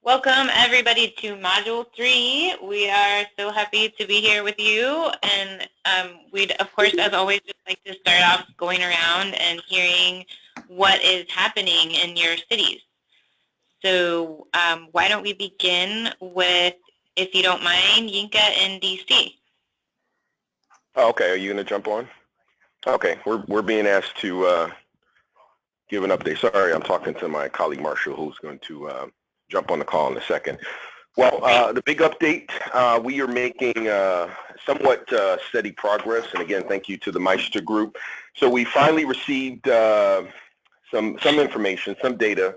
Welcome everybody to Module 3. We are so happy to be here with you, and we'd of course, as always, just like to start off going around and hearing what is happening in your cities. So why don't we begin with, if you don't mind, Yinka in DC. Oh, okay, are you going to jump on? Okay, we're being asked to give an update. Sorry, I'm talking to my colleague Marshall, who's going to jump on the call in a second. Well, the big update, we are making somewhat steady progress, and again, thank you to the Meister group. So we finally received some information, some data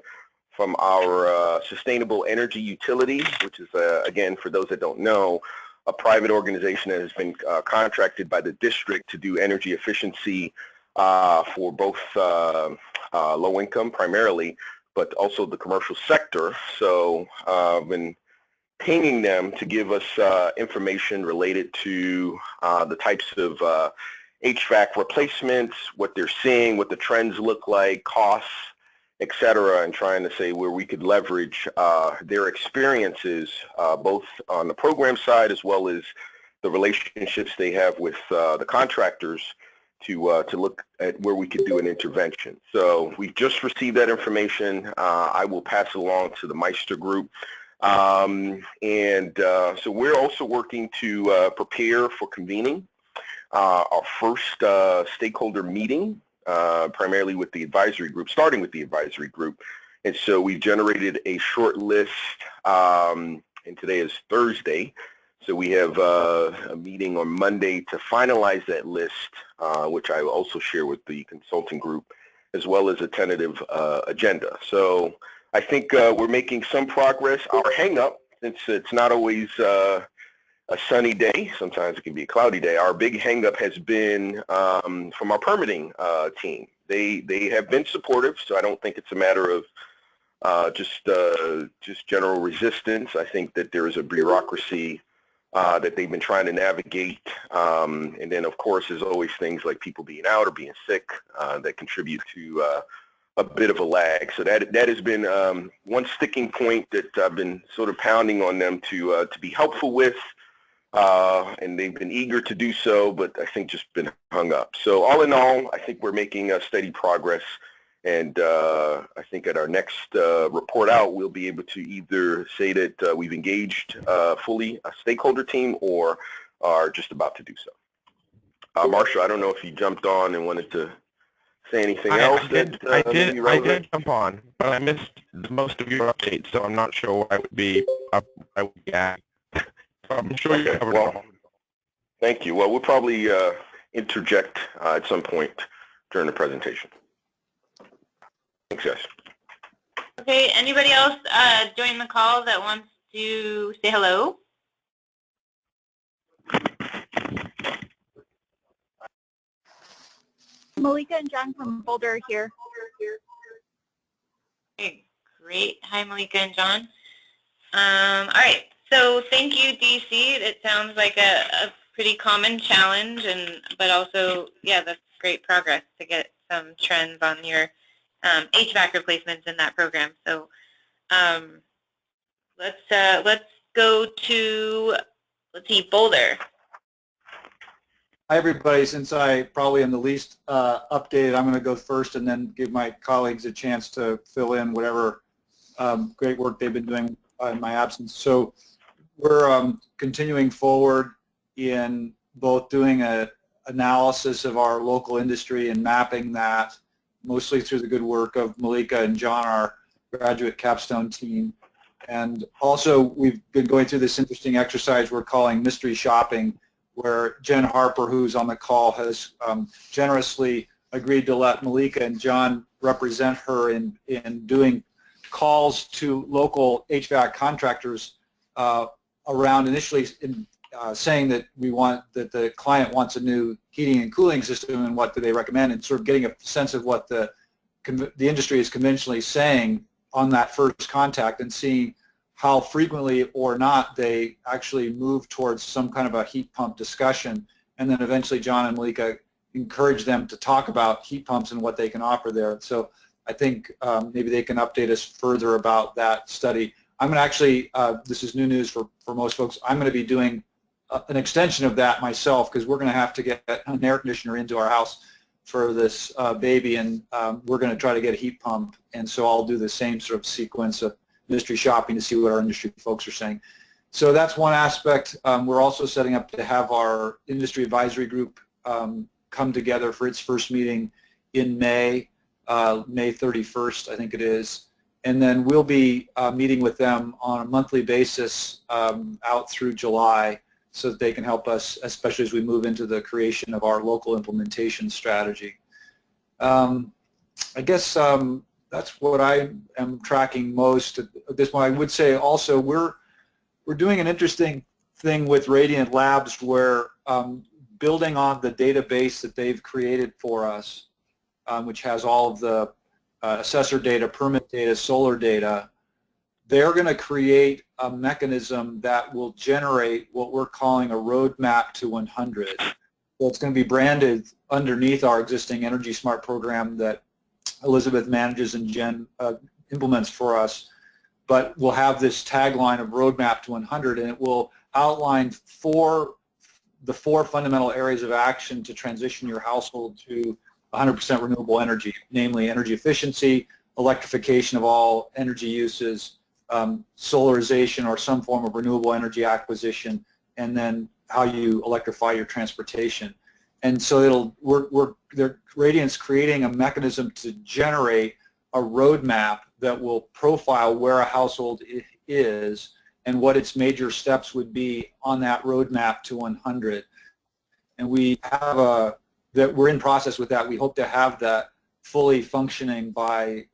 from our sustainable energy utility, which is, again, for those that don't know, a private organization that has been contracted by the district to do energy efficiency for both low income primarily, but also the commercial sector. So I've been pinging them to give us information related to the types of HVAC replacements, what they're seeing, what the trends look like, costs, et cetera, and trying to say where we could leverage their experiences, both on the program side as well as the relationships they have with the contractors to look at where we could do an intervention. So we've just received that information. I will pass it along to the Meister group. So we're also working to prepare for convening our first stakeholder meeting, primarily with the advisory group, starting with the advisory group. And so we generated a short list, and today is Thursday. So we have a meeting on Monday to finalize that list, which I will also share with the consulting group, as well as a tentative agenda. So I think we're making some progress. Our hang-up, since it's not always a sunny day, sometimes it can be a cloudy day, our big hang-up has been from our permitting team. They have been supportive, so I don't think it's a matter of just general resistance. I think that there is a bureaucracy that they've been trying to navigate. And then, of course, there's always things like people being out or being sick that contribute to a bit of a lag. So that has been one sticking point that I've been sort of pounding on them to be helpful with. And they've been eager to do so, but I think just been hung up. So all in all, I think we're making steady progress. And I think at our next report out, we'll be able to either say that we've engaged fully a stakeholder team or are just about to do so. Marshall, I don't know if you jumped on and wanted to say anything else. I did jump on, but I missed most of your updates, so I'm not sure what I would be at. I'm sure you covered it all. Thank you. Well, we'll probably interject at some point during the presentation. Thanks, guys. Okay, anybody else join the call that wants to say hello? Malika and John from Boulder here. Okay, great. Hi, Malika and John. All right, so thank you, DC. It sounds like a pretty common challenge, but also, yeah, that's great progress to get some trends on your HVAC replacements in that program. So let's go to, let's see, Boulder. Hi, everybody. Since I probably am the least updated, I'm going to go first and then give my colleagues a chance to fill in whatever great work they've been doing in my absence. So we're continuing forward in both doing an analysis of our local industry and mapping that, mostly through the good work of Malika and John, our graduate capstone team. And also, we've been going through this interesting exercise we're calling mystery shopping, where Jen Harper, who's on the call, has generously agreed to let Malika and John represent her in doing calls to local HVAC contractors around initially saying that that the client wants a new heating and cooling system and what do they recommend, and sort of getting a sense of what the industry is conventionally saying on that first contact, and seeing how frequently or not they actually move towards some kind of a heat pump discussion. And then eventually John and Malika encourage them to talk about heat pumps and what they can offer there. So I think maybe they can update us further about that study. I'm going to actually, this is new news for most folks, I'm going to be doing an extension of that myself because we're going to have to get an air conditioner into our house for this baby, and we're going to try to get a heat pump, and so I'll do the same sort of sequence of industry shopping to see what our industry folks are saying. So that's one aspect. We're also setting up to have our industry advisory group come together for its first meeting in May, May 31st, I think it is. And then we'll be meeting with them on a monthly basis out through July so that they can help us, especially as we move into the creation of our local implementation strategy. I guess that's what I am tracking most at this point. I would say also we're doing an interesting thing with Radiant Labs where building on the database that they've created for us, which has all of the assessor data, permit data, solar data, they're going to create a mechanism that will generate what we're calling a roadmap to 100. So it's going to be branded underneath our existing Energy Smart program that Elizabeth manages and Jen implements for us, but we'll have this tagline of roadmap to 100, and it will outline the four fundamental areas of action to transition your household to 100% renewable energy, namely energy efficiency, electrification of all energy uses, solarization or some form of renewable energy acquisition, and then how you electrify your transportation. And so Radiant's creating a mechanism to generate a roadmap that will profile where a household is and what its major steps would be on that roadmap to 100. And we have we're in process with that. We hope to have that fully functioning by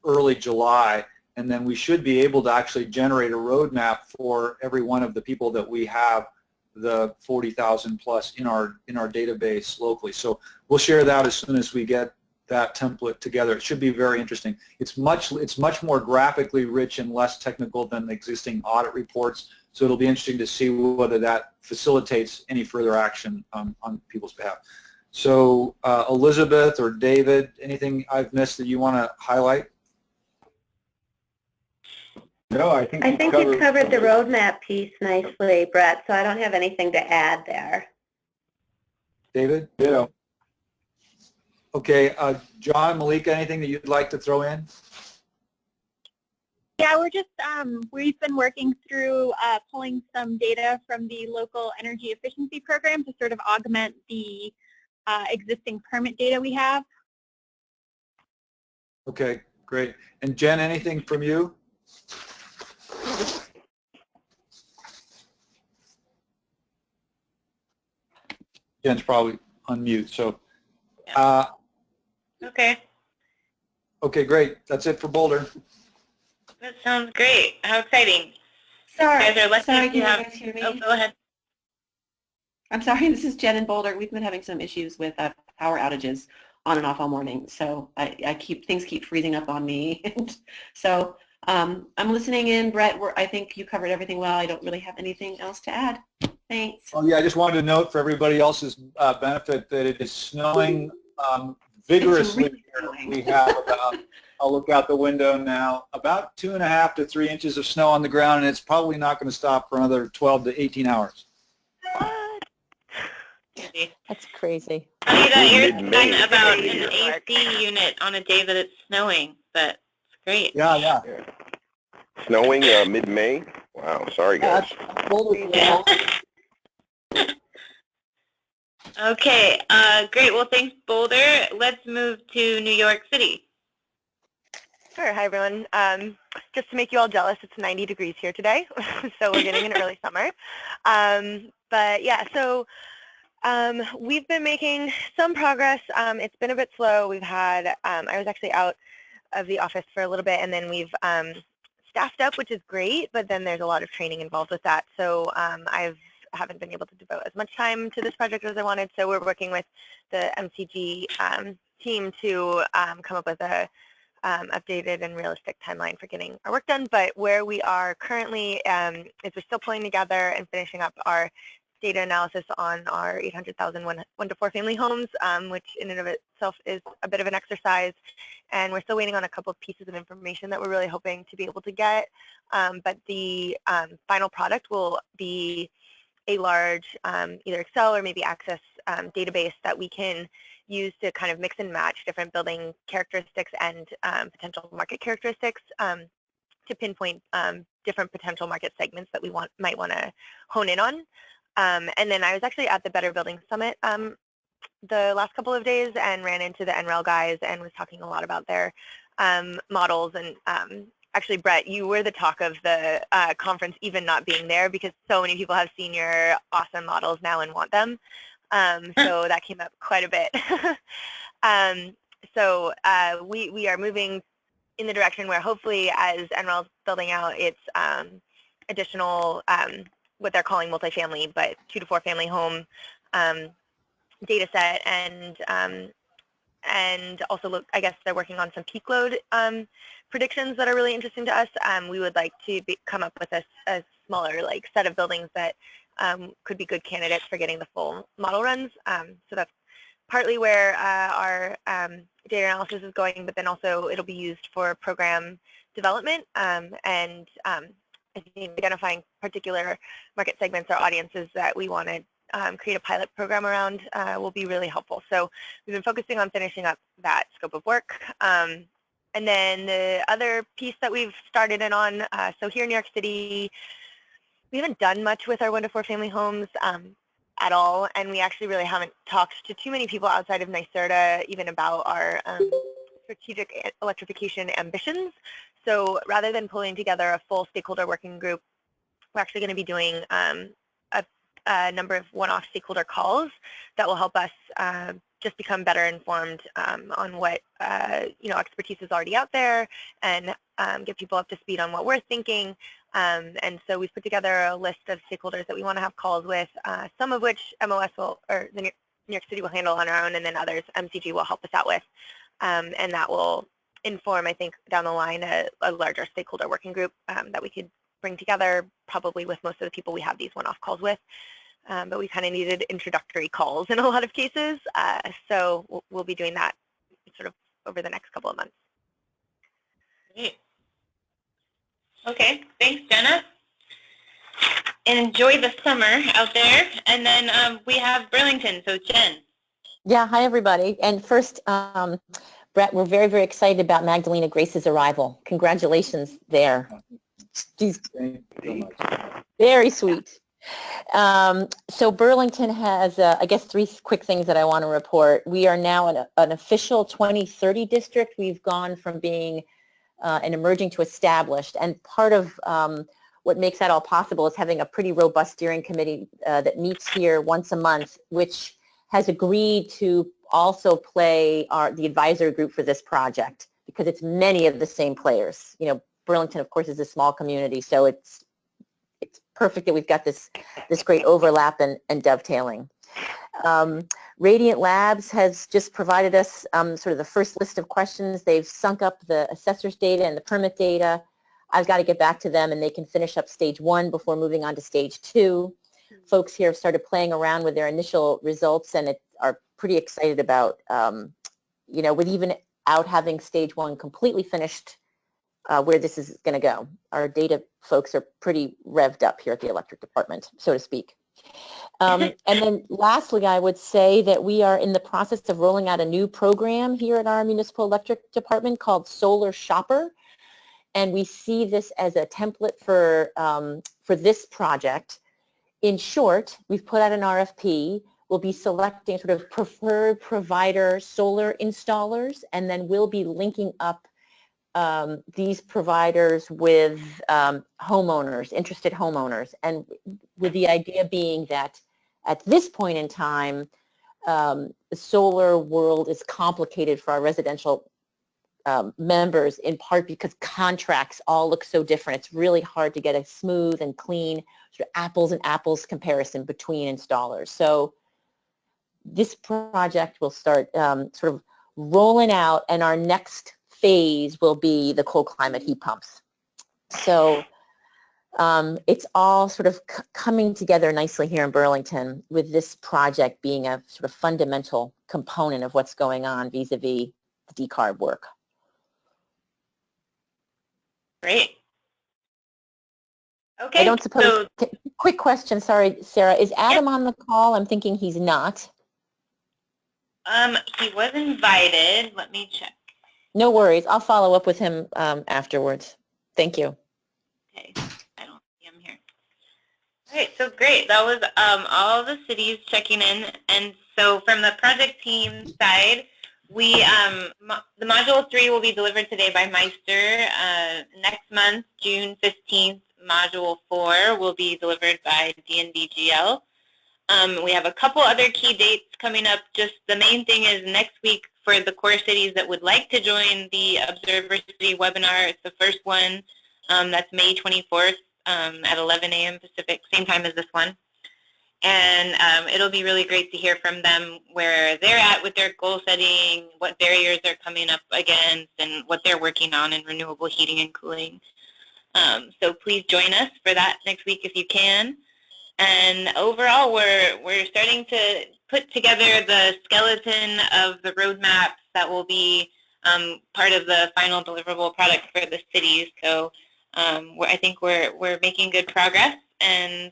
early July, and then we should be able to actually generate a roadmap for every one of the people that we have, the 40,000 plus in our database locally. So we'll share that as soon as we get that template together. It should be very interesting. It's much more graphically rich and less technical than the existing audit reports. So it'll be interesting to see whether that facilitates any further action on people's behalf. So Elizabeth or David, anything I've missed that you want to highlight? No, I think you covered the roadmap piece nicely, Brett, so I don't have anything to add there. David? Yeah. Okay, John, Malika, anything that you'd like to throw in? Yeah, we've been working through pulling some data from the local energy efficiency program to sort of augment the existing permit data we have. Okay, great. And Jen, anything from you? Jen's probably on mute, so. Okay. Okay, great. That's it for Boulder. That sounds great. How exciting. Sorry, you guys are lucky can to you have, guys hear me? Oh, go ahead. I'm sorry, this is Jen in Boulder. We've been having some issues with power outages on and off all morning, so things keep freezing up on me. And so I'm listening in, Brett. I think you covered everything well. I don't really have anything else to add. Thanks. Oh yeah, I just wanted to note for everybody else's benefit that it is snowing vigorously. It's really snowing. We have I'll look out the window now, about 2.5 to 3 inches of snow on the ground, and it's probably not going to stop for another 12 to 18 hours. What? That's crazy. Funny that you're talking about an AC unit on a day that it's snowing, but it's great. Yeah. Snowing mid-May? Wow, sorry guys. Yeah. Okay, great. Well, thanks, Boulder. Let's move to New York City. Sure. Hi, everyone. Just to make you all jealous, it's 90 degrees here today, so we're getting an early summer. But yeah, so we've been making some progress. It's been a bit slow. We've had, I was actually out of the office for a little bit, and then we've staffed up, which is great, but then there's a lot of training involved with that. So I haven't been able to devote as much time to this project as I wanted, so we're working with the MCG team to come up with a updated and realistic timeline for getting our work done. But where we are currently is we're still pulling together and finishing up our data analysis on our 800,000 one to four family homes, which in and of itself is a bit of an exercise. And we're still waiting on a couple of pieces of information that we're really hoping to be able to get. But the final product will be a large either Excel or maybe Access database that we can use to kind of mix and match different building characteristics and potential market characteristics to pinpoint different potential market segments that we might want to hone in on. And then I was actually at the Better Building Summit the last couple of days and ran into the NREL guys and was talking a lot about their models. And actually, Brett, you were the talk of the conference, even not being there, because so many people have seen your awesome models now and want them. So that came up quite a bit. So we are moving in the direction where hopefully as NREL is building out its additional, what they're calling multifamily, but 2 to 4 family home data set, and also look, I guess they're working on some peak load predictions that are really interesting to us. We would like to come up with a smaller set of buildings that could be good candidates for getting the full model runs. So that's partly where our data analysis is going, but then also it'll be used for program development and I think identifying particular market segments or audiences that we want to create a pilot program around will be really helpful. So we've been focusing on finishing up that scope of work. And then the other piece that we've started in on, so here in New York City, we haven't done much with our 1 to 4 family homes at all, and we actually really haven't talked to too many people outside of NYSERDA even about our strategic electrification ambitions. So rather than pulling together a full stakeholder working group, we're actually going to be doing a number of one-off stakeholder calls that will help us just become better informed on what expertise is already out there and get people up to speed on what we're thinking. And so we've put together a list of stakeholders that we want to have calls with, some of which MOS will, or the New York City will handle on our own, and then others MCG will help us out with. And that will inform, I think, down the line a larger stakeholder working group that we could bring together, probably with most of the people we have these one-off calls with. But we kind of needed introductory calls in a lot of cases. So we'll be doing that sort of over the next couple of months. Great. Okay, thanks, Jenna. Enjoy the summer out there. And then we have Burlington, so Jen. Yeah, hi, everybody. And first, Brett, we're very, very excited about Magdalena Grace's arrival. Congratulations there. She's very sweet. So Burlington has, I guess, 3 quick things that I want to report. We are now an official 2030 district. We've gone from being an emerging to established, and part of what makes that all possible is having a pretty robust steering committee that meets here once a month, which has agreed to also play the advisory group for this project, because it's many of the same players. You know, Burlington, of course, is a small community, so it's perfect that we've got this great overlap and dovetailing. Radiant Labs has just provided us sort of the first list of questions. They've sunk up the assessor's data and the permit data. I've got to get back to them, and they can finish up stage 1 before moving on to stage 2. Folks here have started playing around with their initial results and are pretty excited about, with even out having stage 1 completely finished, where this is going to go. Our data folks are pretty revved up here at the electric department, so to speak. And then lastly, I would say that we are in the process of rolling out a new program here at our municipal electric department called Solar Shopper. And we see this as a template for this project. In short, we've put out an RFP. We'll be selecting sort of preferred provider solar installers, and then we'll be linking up these providers with homeowners, interested homeowners, and with the idea being that at this point in time, the solar world is complicated for our residential members, in part because contracts all look so different. It's really hard to get a smooth and clean sort of apples and apples comparison between installers. So this project will start sort of rolling out, and our next phase will be the cold climate heat pumps. So It's all sort of coming together nicely here in Burlington, with this project being a sort of fundamental component of what's going on vis-a-vis the decarb work. Great. Okay. I don't suppose, quick question, sorry, Sarah, is Adam on the call? I'm thinking he's not. He was invited. Let me check. No worries. I'll follow up with him afterwards. Thank you. Okay. I don't see him here. All right. So great. That was all the cities checking in. And so from the project team side, we the Module 3 will be delivered today by Meister. Next month, June 15th, Module 4 will be delivered by DNDGL. We have a couple other key dates coming up. Just the main thing is next week for the core cities that would like to join the Observer City webinar. It's the first one. That's May 24th at 11 a.m. Pacific, same time as this one. And it'll be really great to hear from them where they're at with their goal setting, what barriers they're coming up against, and what they're working on in renewable heating and cooling. So please join us for that next week if you can. And overall, we're starting to put together the skeleton of the roadmaps that will be part of the final deliverable product for the cities. So I think we're making good progress, and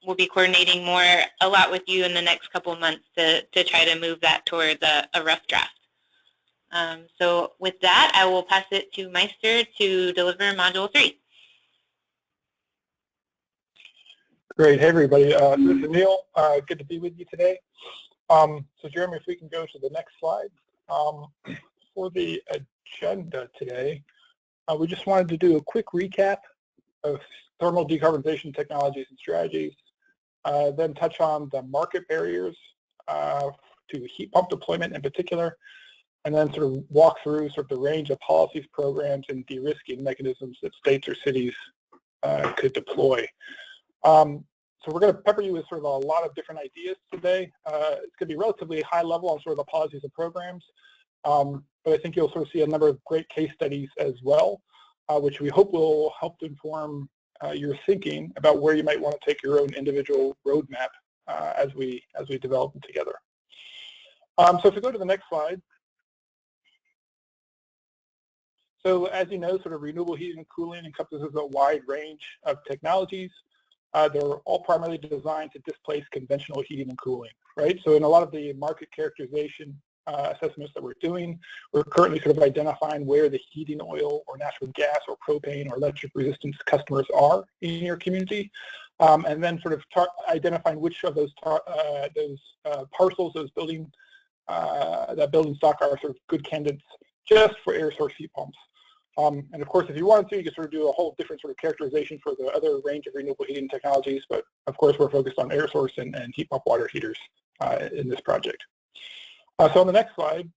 we'll be coordinating a lot with you in the next couple of months to try to move that toward a rough draft. So with that, I will pass it to Meister to deliver Module 3. Great. Hey, everybody. This is Neil. Good to be with you today. So, Jeremy, if we can go to the next slide. For the agenda today, we just wanted to do a quick recap of thermal decarbonization technologies and strategies, then touch on the market barriers to heat pump deployment in particular, and then sort of walk through sort of the range of policies, programs, and de-risking mechanisms that states or cities could deploy. So we're going to pepper you with sort of a lot of different ideas today. It's going to be relatively high level on sort of the policies and programs, but I think you'll sort of see a number of great case studies as well, which we hope will help to inform your thinking about where you might want to take your own individual roadmap as we develop them together. So if we go to the next slide. So as you know, sort of renewable heating and cooling encompasses a wide range of technologies. They're all primarily designed to displace conventional heating and cooling, right? So in a lot of the market characterization assessments that we're doing, we're currently sort of identifying where the heating oil or natural gas or propane or electric resistance customers are in your community, and then sort of identifying which of those parcels, those building, that building stock are sort of good candidates just for air source heat pumps. And of course, if you wanted to, you could sort of do a whole different sort of characterization for the other range of renewable heating technologies, but of course, we're focused on air source and heat pump water heaters in this project. So on the next slide,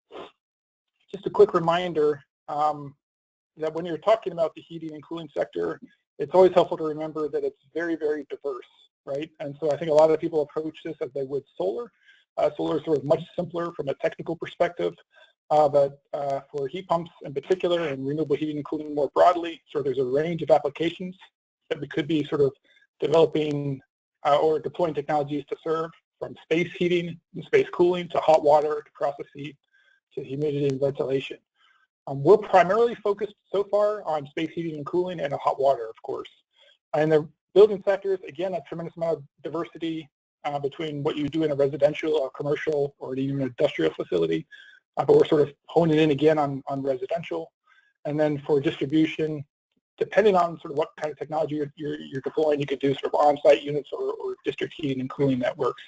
just a quick reminder that when you're talking about the heating and cooling sector, it's always helpful to remember that it's very, very diverse, right? And so I think a lot of people approach this as they would solar. Solar is sort of much simpler from a technical perspective. But for heat pumps in particular and renewable heating and cooling more broadly, so there's a range of applications that we could be sort of developing or deploying technologies to serve, from space heating and space cooling to hot water to process heat to humidity and ventilation. We're primarily focused so far on space heating and cooling and hot water, of course. And the building sectors, again, a tremendous amount of diversity between what you do in a residential or commercial or even an industrial facility. But we're sort of honing in again on residential. And then for distribution, depending on sort of what kind of technology you're deploying, you could do sort of on-site units or district heating and cooling networks.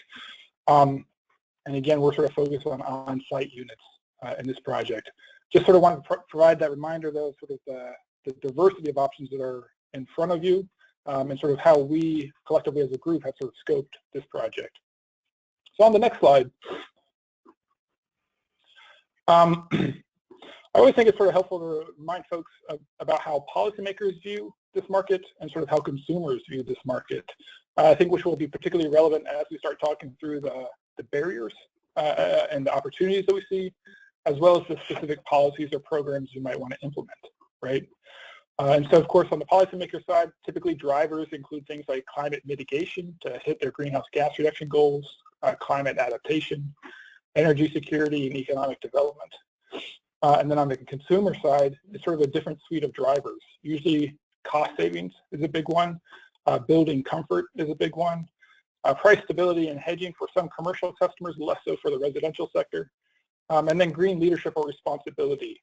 And again, we're sort of focused on on-site units in this project. Just sort of want to provide that reminder, though, sort of the diversity of options that are in front of you and sort of how we collectively as a group have sort of scoped this project. So on the next slide, I always think it's sort of helpful to remind folks about how policymakers view this market and sort of how consumers view this market. I think which will be particularly relevant as we start talking through the barriers and the opportunities that we see, as well as the specific policies or programs you might want to implement, right? And so, of course, on the policymaker side, typically drivers include things like climate mitigation to hit their greenhouse gas reduction goals, climate adaptation, energy security, and economic development. And then on the consumer side, it's sort of a different suite of drivers. Usually cost savings is a big one. Building comfort is a big one. Price stability and hedging for some commercial customers, less so for the residential sector. And then green leadership or responsibility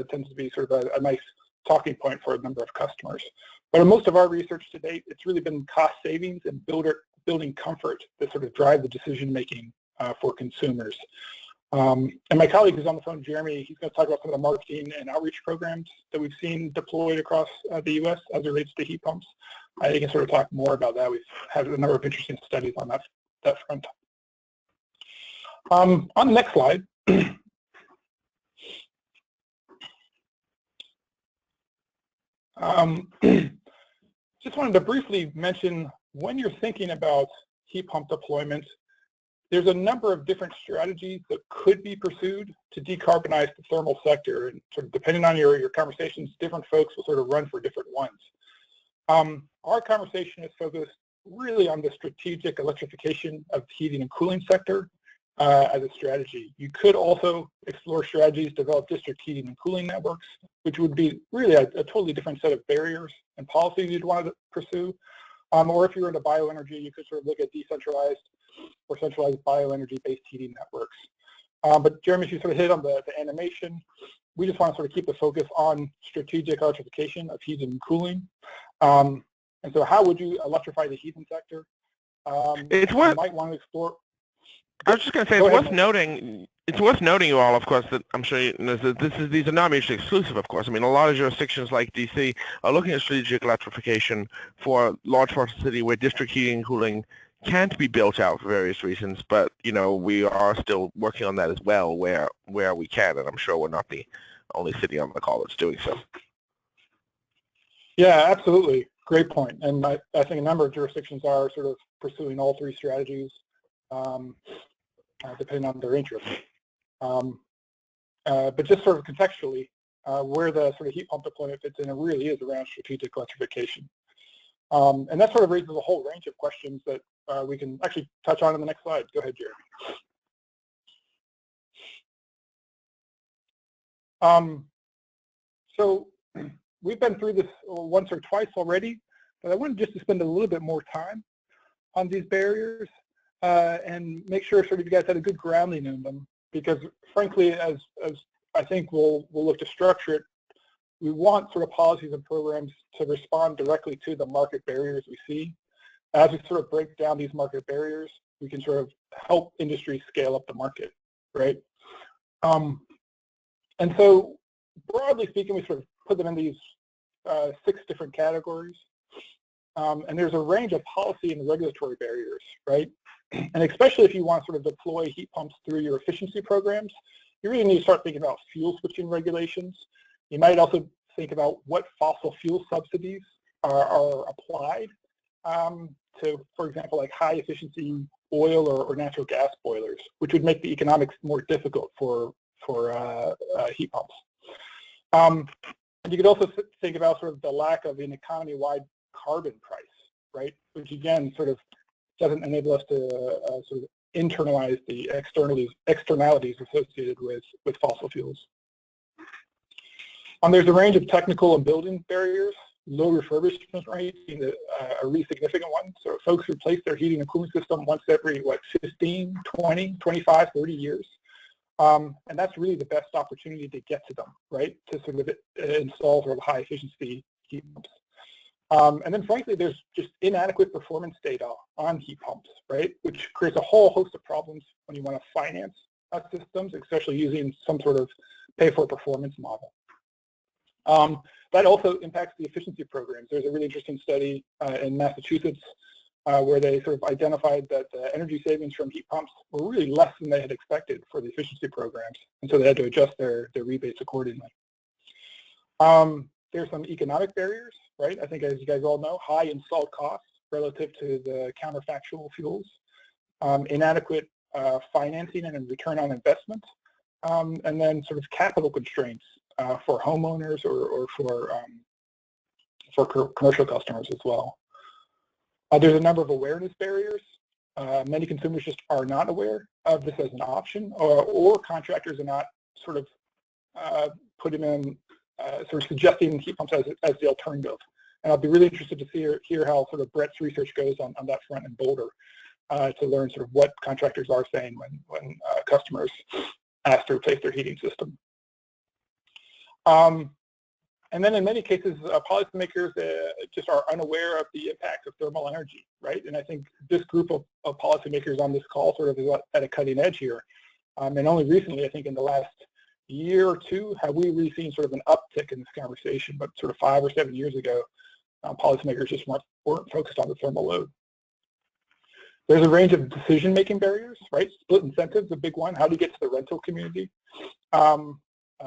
tends to be sort of a nice talking point for a number of customers. But in most of our research to date, it's really been cost savings and building comfort that sort of drive the decision making for consumers. And my colleague who's on the phone, Jeremy, he's going to talk about some of the marketing and outreach programs that we've seen deployed across the U.S. as it relates to heat pumps. He can sort of talk more about that. We've had a number of interesting studies on that front. On the next slide, just wanted to briefly mention, when you're thinking about heat pump deployment, there's a number of different strategies that could be pursued to decarbonize the thermal sector, and sort of depending on your conversations, different folks will sort of run for different ones. Our conversation is focused really on the strategic electrification of the heating and cooling sector as a strategy. You could also explore strategies, develop district heating and cooling networks, which would be really a totally different set of barriers and policies you'd want to pursue. Or if you're into bioenergy, you could sort of look at decentralized or centralized bioenergy-based heating networks. But Jeremy, you sort of hit on the animation. We just want to sort of keep the focus on strategic electrification of heating and cooling. And so how would you electrify the heating sector? It's what you might want to explore. I was just going to say, it's worth noting, you all, of course, that I'm sure you know, that these are not mutually exclusive, of course. I mean, a lot of jurisdictions like DC are looking at strategic electrification for large parts of the city where district heating and cooling can't be built out for various reasons, but, you know, we are still working on that as well where we can, and I'm sure we're not the only city on the call that's doing so. Yeah, absolutely. Great point. And I think a number of jurisdictions are sort of pursuing all three strategies, depending on their interests. But just sort of contextually, where the sort of heat pump deployment fits in, it really is around strategic electrification. And that sort of raises a whole range of questions that we can actually touch on in the next slide. Go ahead, Jeremy. So we've been through this once or twice already, but I wanted just to spend a little bit more time on these barriers and make sure sort of you guys had a good grounding in them, because frankly, as I think we'll look to structure it, we want sort of policies and programs to respond directly to the market barriers we see. As we sort of break down these market barriers, we can sort of help industry scale up the market, right? And so broadly speaking, we sort of put them in these 6 different categories. And there's a range of policy and regulatory barriers, right? And especially if you want to sort of deploy heat pumps through your efficiency programs, you really need to start thinking about fuel switching regulations. You might also think about what fossil fuel subsidies are applied to, for example, like high efficiency oil or natural gas boilers, which would make the economics more difficult for heat pumps. And you could also think about sort of the lack of an economy-wide carbon price, right? Which again sort of doesn't enable us to sort of internalize the externalities associated with fossil fuels. There's a range of technical and building barriers. Low refurbishment rates being a really significant one. So folks replace their heating and cooling system once every, 15, 20, 25, 30 years. And that's really the best opportunity to get to them, right? To sort of install sort of high efficiency heat pumps. And then frankly, there's just inadequate performance data on heat pumps, right? Which creates a whole host of problems when you want to finance systems, especially using some sort of pay for performance model. That also impacts the efficiency programs. There's a really interesting study in Massachusetts where they sort of identified that the energy savings from heat pumps were really less than they had expected for the efficiency programs, and so they had to adjust their rebates accordingly. There's some economic barriers, right? I think, as you guys all know, high installed costs relative to the counterfactual fuels, inadequate financing and return on investment, and then sort of capital constraints for homeowners or for for commercial customers as well. There's a number of awareness barriers. Many consumers just are not aware of this as an option, or contractors are not sort of putting in, sort of suggesting heat pumps as the alternative. And I'll be really interested to hear how sort of Brett's research goes on that front in Boulder, to learn sort of what contractors are saying when customers ask to replace their heating system. And then in many cases, policymakers just are unaware of the impact of thermal energy, right? And I think this group of policymakers on this call sort of is at a cutting edge here. And only recently, I think in the last year or two, have we really seen sort of an uptick in this conversation, but sort of 5 or 7 years ago, policymakers just weren't focused on the thermal load. There's a range of decision-making barriers, right? Split incentives, a big one. How do you get to the rental community?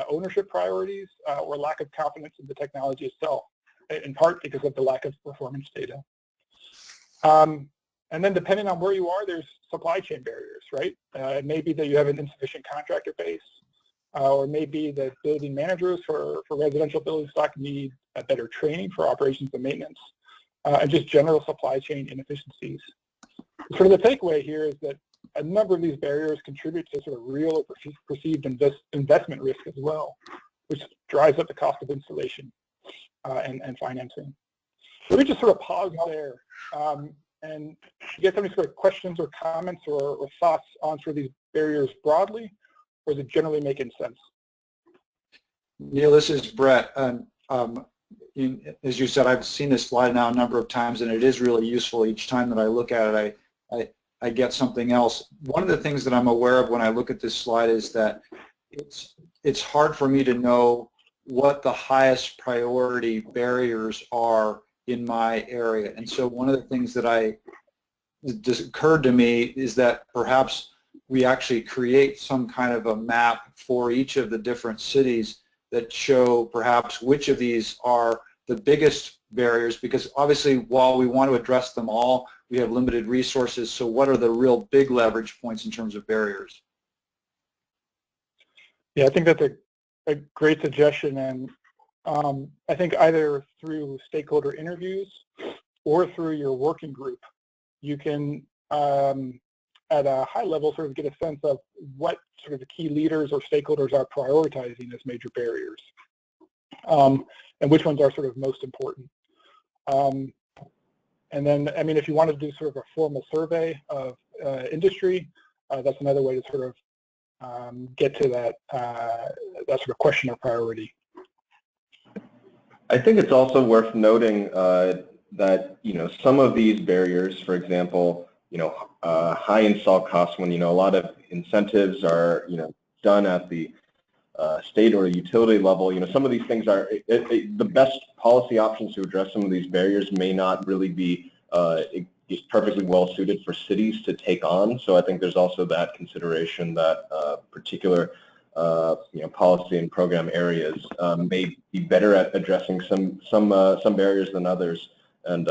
Ownership priorities, or lack of confidence in the technology itself, in part because of the lack of performance data. And then depending on where you are, there's supply chain barriers, right? It may be that you have an insufficient contractor base, or maybe that building managers for residential building stock need better training for operations and maintenance, and just general supply chain inefficiencies. Sort of the takeaway here is that a number of these barriers contribute to sort of real or perceived investment risk as well, which drives up the cost of installation and financing. So let me just sort of pause there and get any sort of questions or comments or thoughts on sort of these barriers broadly, or is it generally making sense? Neil, this is Brett. As you said, I've seen this slide now a number of times, and it is really useful each time that I look at it. I get something else. One of the things that I'm aware of when I look at this slide is that it's hard for me to know what the highest priority barriers are in my area. And so one of the things that just occurred to me is that perhaps we actually create some kind of a map for each of the different cities that show perhaps which of these are the biggest barriers, because obviously while we want to address them all, we have limited resources. So what are the real big leverage points in terms of barriers? Yeah, I think that's a great suggestion. And I think either through stakeholder interviews or through your working group, you can, at a high level, sort of get a sense of what sort of the key leaders or stakeholders are prioritizing as major barriers, and which ones are sort of most important. And then, I mean, if you want to do sort of a formal survey of industry, that's another way to sort of get to that sort of question of priority. I think it's also worth noting that, some of these barriers, for example, high install costs, when, a lot of incentives are, done at the state or utility level, some of these things are, the best policy options to address some of these barriers may not really be perfectly well suited for cities to take on. So I think there's also that consideration that particular policy and program areas may be better at addressing some barriers than others, and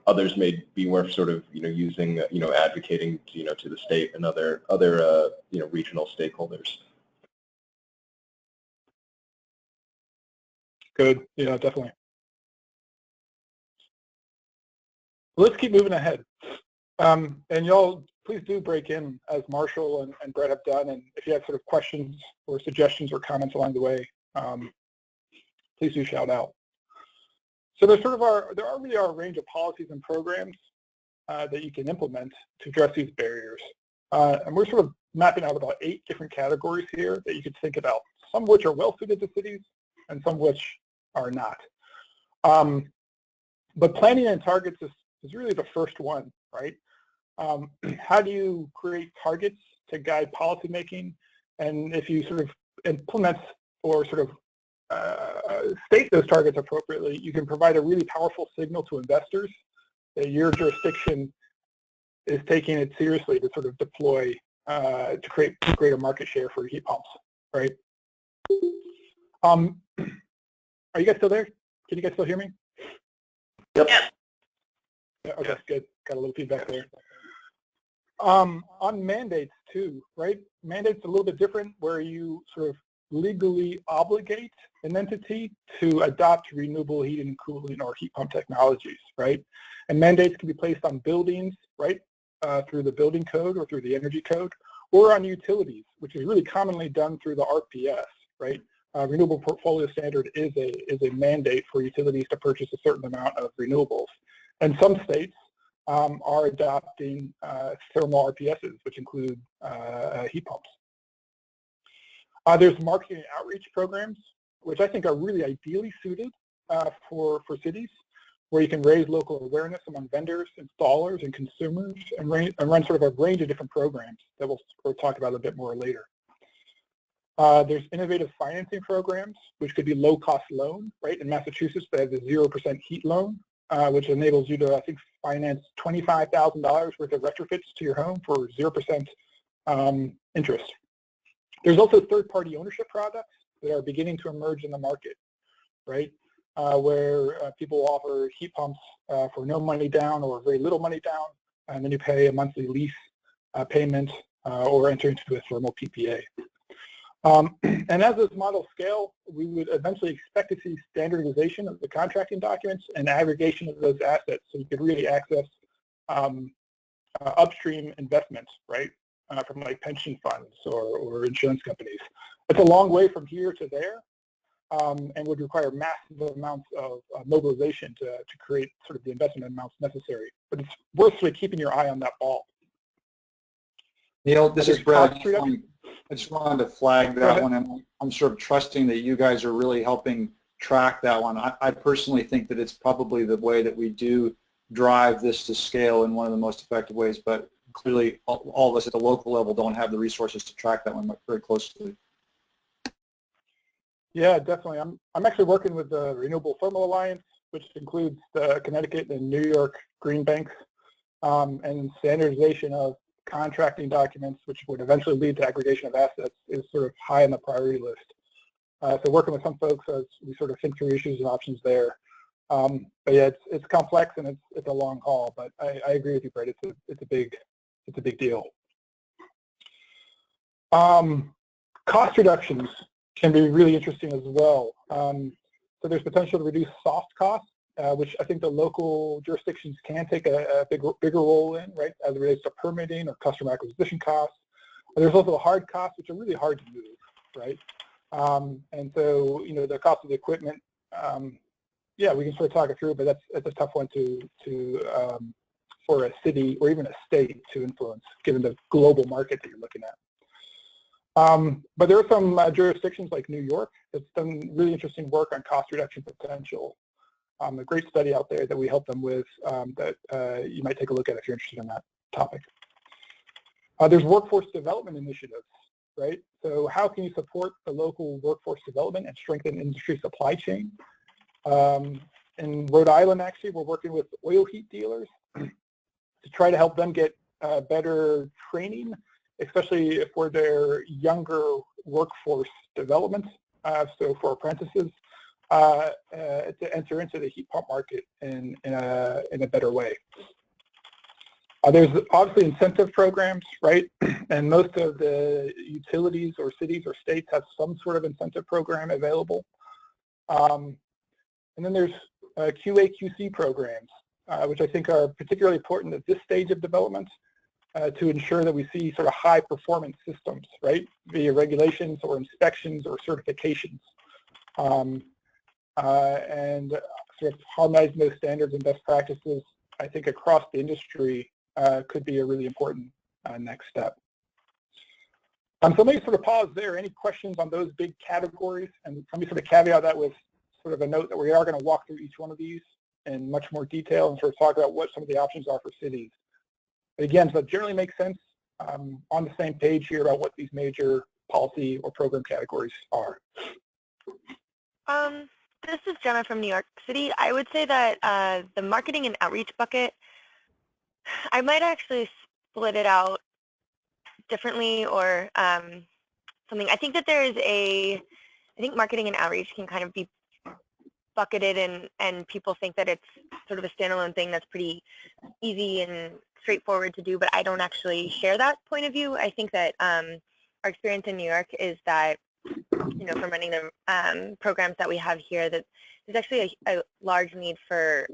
others may be worth sort of using advocating to the state and other regional stakeholders. Good. Yeah, definitely. Let's keep moving ahead. And y'all, please do break in as Marshall and Brett have done. And if you have sort of questions or suggestions or comments along the way, please do shout out. So there really are a range of policies and programs that you can implement to address these barriers. And we're sort of mapping out about 8 different categories here that you could think about, some of which are well suited to cities and some of which are not. But planning and targets is really the first one, right? How do you create targets to guide policymaking? And if you sort of implement or sort of state those targets appropriately, you can provide a really powerful signal to investors that your jurisdiction is taking it seriously to sort of deploy, to create greater market share for heat pumps, right? Are you guys still there? Can you guys still hear me? Yep. Yeah, okay, good. Got a little feedback there. On mandates too, right? Mandates a little bit different, where you sort of legally obligate an entity to adopt renewable heating and cooling or heat pump technologies, right? And mandates can be placed on buildings, right, through the building code or through the energy code, or on utilities, which is really commonly done through the RPS, right? Renewable Portfolio Standard is a mandate for utilities to purchase a certain amount of renewables. And some states are adopting thermal RPSs, which include heat pumps. There's marketing and outreach programs, which I think are really ideally suited for cities, where you can raise local awareness among vendors, installers, and consumers, and run sort of a range of different programs that we'll talk about a bit more later. There's innovative financing programs, which could be low-cost loan, right? In Massachusetts, they have the 0% heat loan, which enables you to, I think, finance $25,000 worth of retrofits to your home for 0% interest. There's also third-party ownership products that are beginning to emerge in the market, right? Where people offer heat pumps for no money down or very little money down, and then you pay a monthly lease payment or enter into a thermal PPA. And as this model scale, we would eventually expect to see standardization of the contracting documents and aggregation of those assets, so you could really access upstream investments, right, from like pension funds or insurance companies. It's a long way from here to there, and would require massive amounts of mobilization to create sort of the investment amounts necessary. But it's worth sort of keeping your eye on that ball. Neil, this is Brad. I just wanted to flag that one, and I'm sort of trusting that you guys are really helping track that one. I personally think that it's probably the way that we do drive this to scale in one of the most effective ways, but clearly all of us at the local level don't have the resources to track that one very closely. Yeah, definitely. I'm actually working with the Renewable Thermal Alliance, which includes the Connecticut and New York green banks, and standardization of contracting documents, which would eventually lead to aggregation of assets, is sort of high on the priority list. So working with some folks as we sort of think through issues and options there. But yeah, it's complex and it's a long haul. But I agree with you, Brett. It's a big deal. Cost reductions can be really interesting as well. So there's potential to reduce soft costs, which I think the local jurisdictions can take a bigger role in, right, as it relates to permitting or customer acquisition costs. But there's also hard costs, which are really hard to move, right? And so, you know, the cost of the equipment, yeah, we can sort of talk it through, but that's a tough one for a city or even a state to influence, given the global market that you're looking at. But there are some jurisdictions like New York that's done really interesting work on cost reduction potential. A great study out there that we help them with that you might take a look at if you're interested in that topic. There's workforce development initiatives, right? So how can you support the local workforce development and strengthen industry supply chain? In Rhode Island, actually, we're working with oil heat dealers to try to help them get better training, especially for their younger workforce development, so for apprentices, to enter into the heat pump market in a better way. There's obviously incentive programs, right? And most of the utilities or cities or states have some sort of incentive program available. And then there's QA/QC programs, which I think are particularly important at this stage of development to ensure that we see sort of high performance systems, right? Via regulations or inspections or certifications. And sort of harmonizing those standards and best practices, I think, across the industry could be a really important next step. So let me sort of pause there. Any questions on those big categories? And let me sort of caveat that with sort of a note that we are going to walk through each one of these in much more detail and sort of talk about what some of the options are for cities. But again, so it generally makes sense on the same page here about what these major policy or program categories are. This is Jenna from New York City. I would say that the marketing and outreach bucket, I might actually split it out differently or something. I think that I think marketing and outreach can kind of be bucketed and people think that it's sort of a standalone thing that's pretty easy and straightforward to do, but I don't actually share that point of view. I think that our experience in New York is that from running the programs that we have here, that there's actually a large need for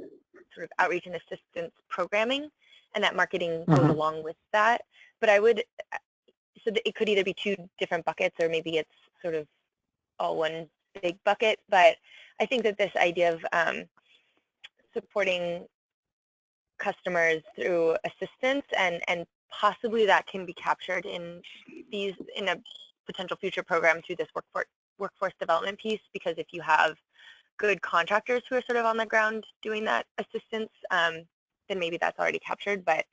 sort of outreach and assistance programming, and that marketing goes along with that. But I would, so that it could either be two different buckets, or maybe it's sort of all one big bucket. But I think that this idea of supporting customers through assistance, and possibly that can be captured in a potential future program through this workforce development piece, because if you have good contractors who are sort of on the ground doing that assistance, then maybe that's already captured. But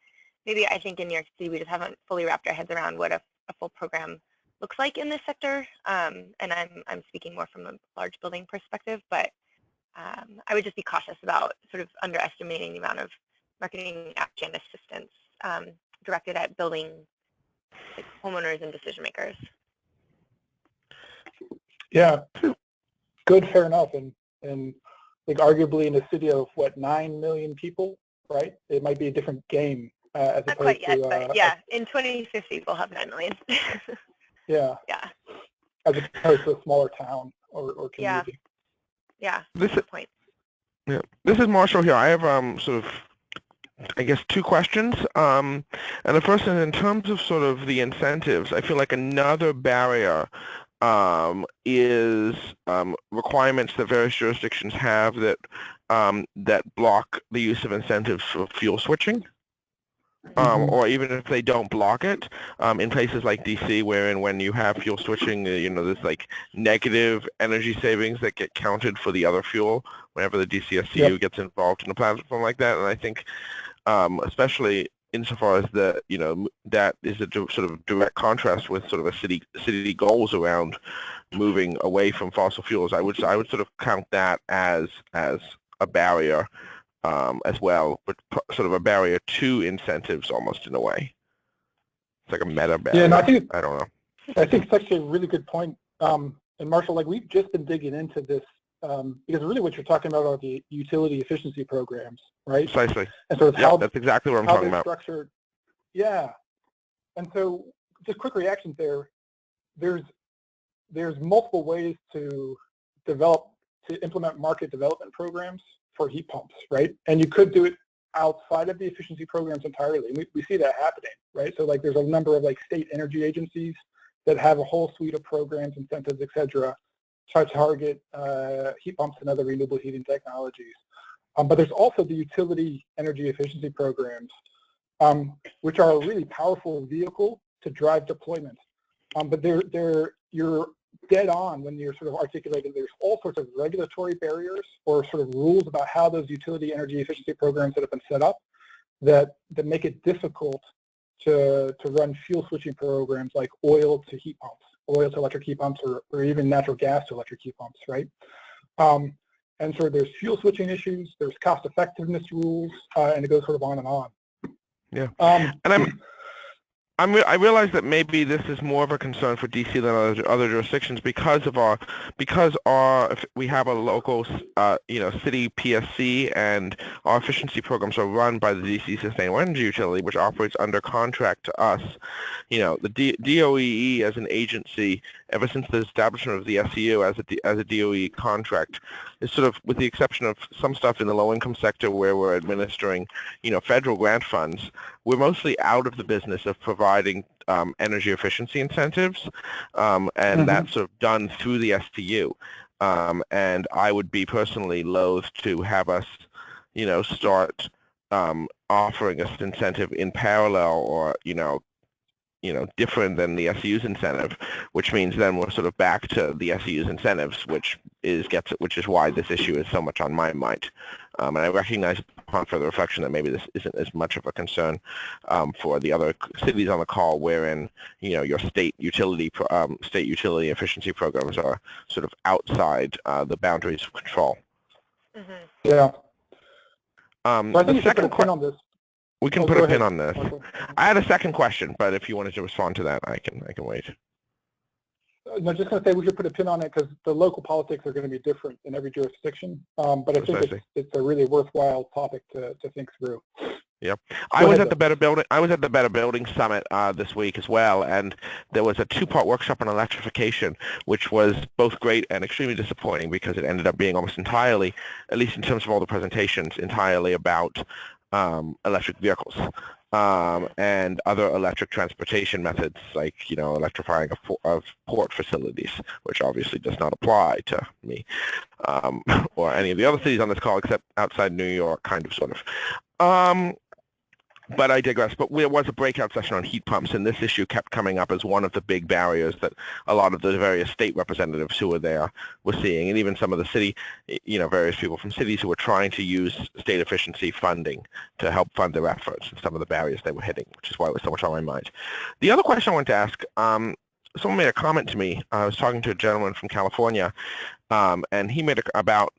maybe I think in New York City we just haven't fully wrapped our heads around what a full program looks like in this sector, and I'm speaking more from a large building perspective, but I would just be cautious about sort of underestimating the amount of marketing action assistance directed at building homeowners and decision makers. Yeah, good, fair enough, and like arguably in a city of what, 9 million people, right? It might be a different game as Not opposed quite yet, to, but yeah, in 2050 we'll have 9 million. Yeah. Yeah. As opposed to a smaller town or community. Yeah. This Good point. Yeah, this is Marshall here. I have sort of, I guess, two questions. And the first is in terms of sort of the incentives. I feel like another barrier is requirements that various jurisdictions have that that block the use of incentives for fuel switching. Or even if they don't block it, in places like DC, wherein when you have fuel switching, there's like negative energy savings that get counted for the other fuel whenever the DCSCU gets involved in a platform like that. And I think, especially insofar as that is a sort of direct contrast with sort of a city goals around moving away from fossil fuels. I would sort of count that as a barrier. As well, but sort of a barrier to incentives almost in a way. It's like a meta barrier. Yeah, and I don't know. I think it's actually a really good point. And Marshall, like we've just been digging into this because really what you're talking about are the utility efficiency programs, right? Precisely. And sort of how that's exactly what I'm talking about. Structured. Yeah. And so just quick reactions there. There's multiple ways to implement market development programs for heat pumps, right? And you could do it outside of the efficiency programs entirely. We see that happening, right? So like there's a number of like state energy agencies that have a whole suite of programs, incentives, et cetera, to target heat pumps and other renewable heating technologies. But there's also the utility energy efficiency programs, which are a really powerful vehicle to drive deployment. But you're dead on when you're sort of articulating there's all sorts of regulatory barriers or sort of rules about how those utility energy efficiency programs that have been set up that make it difficult to run fuel switching programs like oil to heat pumps, oil to electric heat pumps, or even natural gas to electric heat pumps, right? And so there's fuel switching issues, there's cost effectiveness rules, and it goes sort of on and on. Yeah. And I realize that maybe this is more of a concern for DC than other jurisdictions because we have a local city PSC, and our efficiency programs are run by the DC Sustainable Energy Utility, which operates under contract to us. The DOE as an agency, ever since the establishment of the SEU as a DOE contract, is sort of, with the exception of some stuff in the low-income sector where we're administering, federal grant funds, we're mostly out of the business of providing energy efficiency incentives, and that's sort of done through the STU. And I would be personally loath to have us, start offering us incentive in parallel or, different than the SEU's incentive, which means then we're sort of back to the SEU's incentives, which is why this issue is so much on my mind. And I recognize upon further reflection that maybe this isn't as much of a concern for the other cities on the call, wherein your state utility efficiency programs are sort of outside the boundaries of control. Yeah. So I think you should put a pin on this. We can put a pin on this. I had a second question, but if you wanted to respond to that, I can wait. No, just going to say we should put a pin on it because the local politics are going to be different in every jurisdiction. But I think it's a really worthwhile topic to think through. Yeah, I was at the Better Building. I was at the Better Building Summit this week as well, and there was a two-part workshop on electrification, which was both great and extremely disappointing because it ended up being almost entirely, at least in terms of all the presentations, entirely about electric vehicles and other electric transportation methods, like electrifying of port facilities, which obviously does not apply to me or any of the other cities on this call, except outside New York, kind of, sort of. But I digress. But there was a breakout session on heat pumps, and this issue kept coming up as one of the big barriers that a lot of the various state representatives who were there were seeing, and even some of the city, various people from cities who were trying to use state efficiency funding to help fund their efforts, and some of the barriers they were hitting, which is why it was so much on my mind. The other question I wanted to ask, someone made a comment to me. I was talking to a gentleman from California, and he made about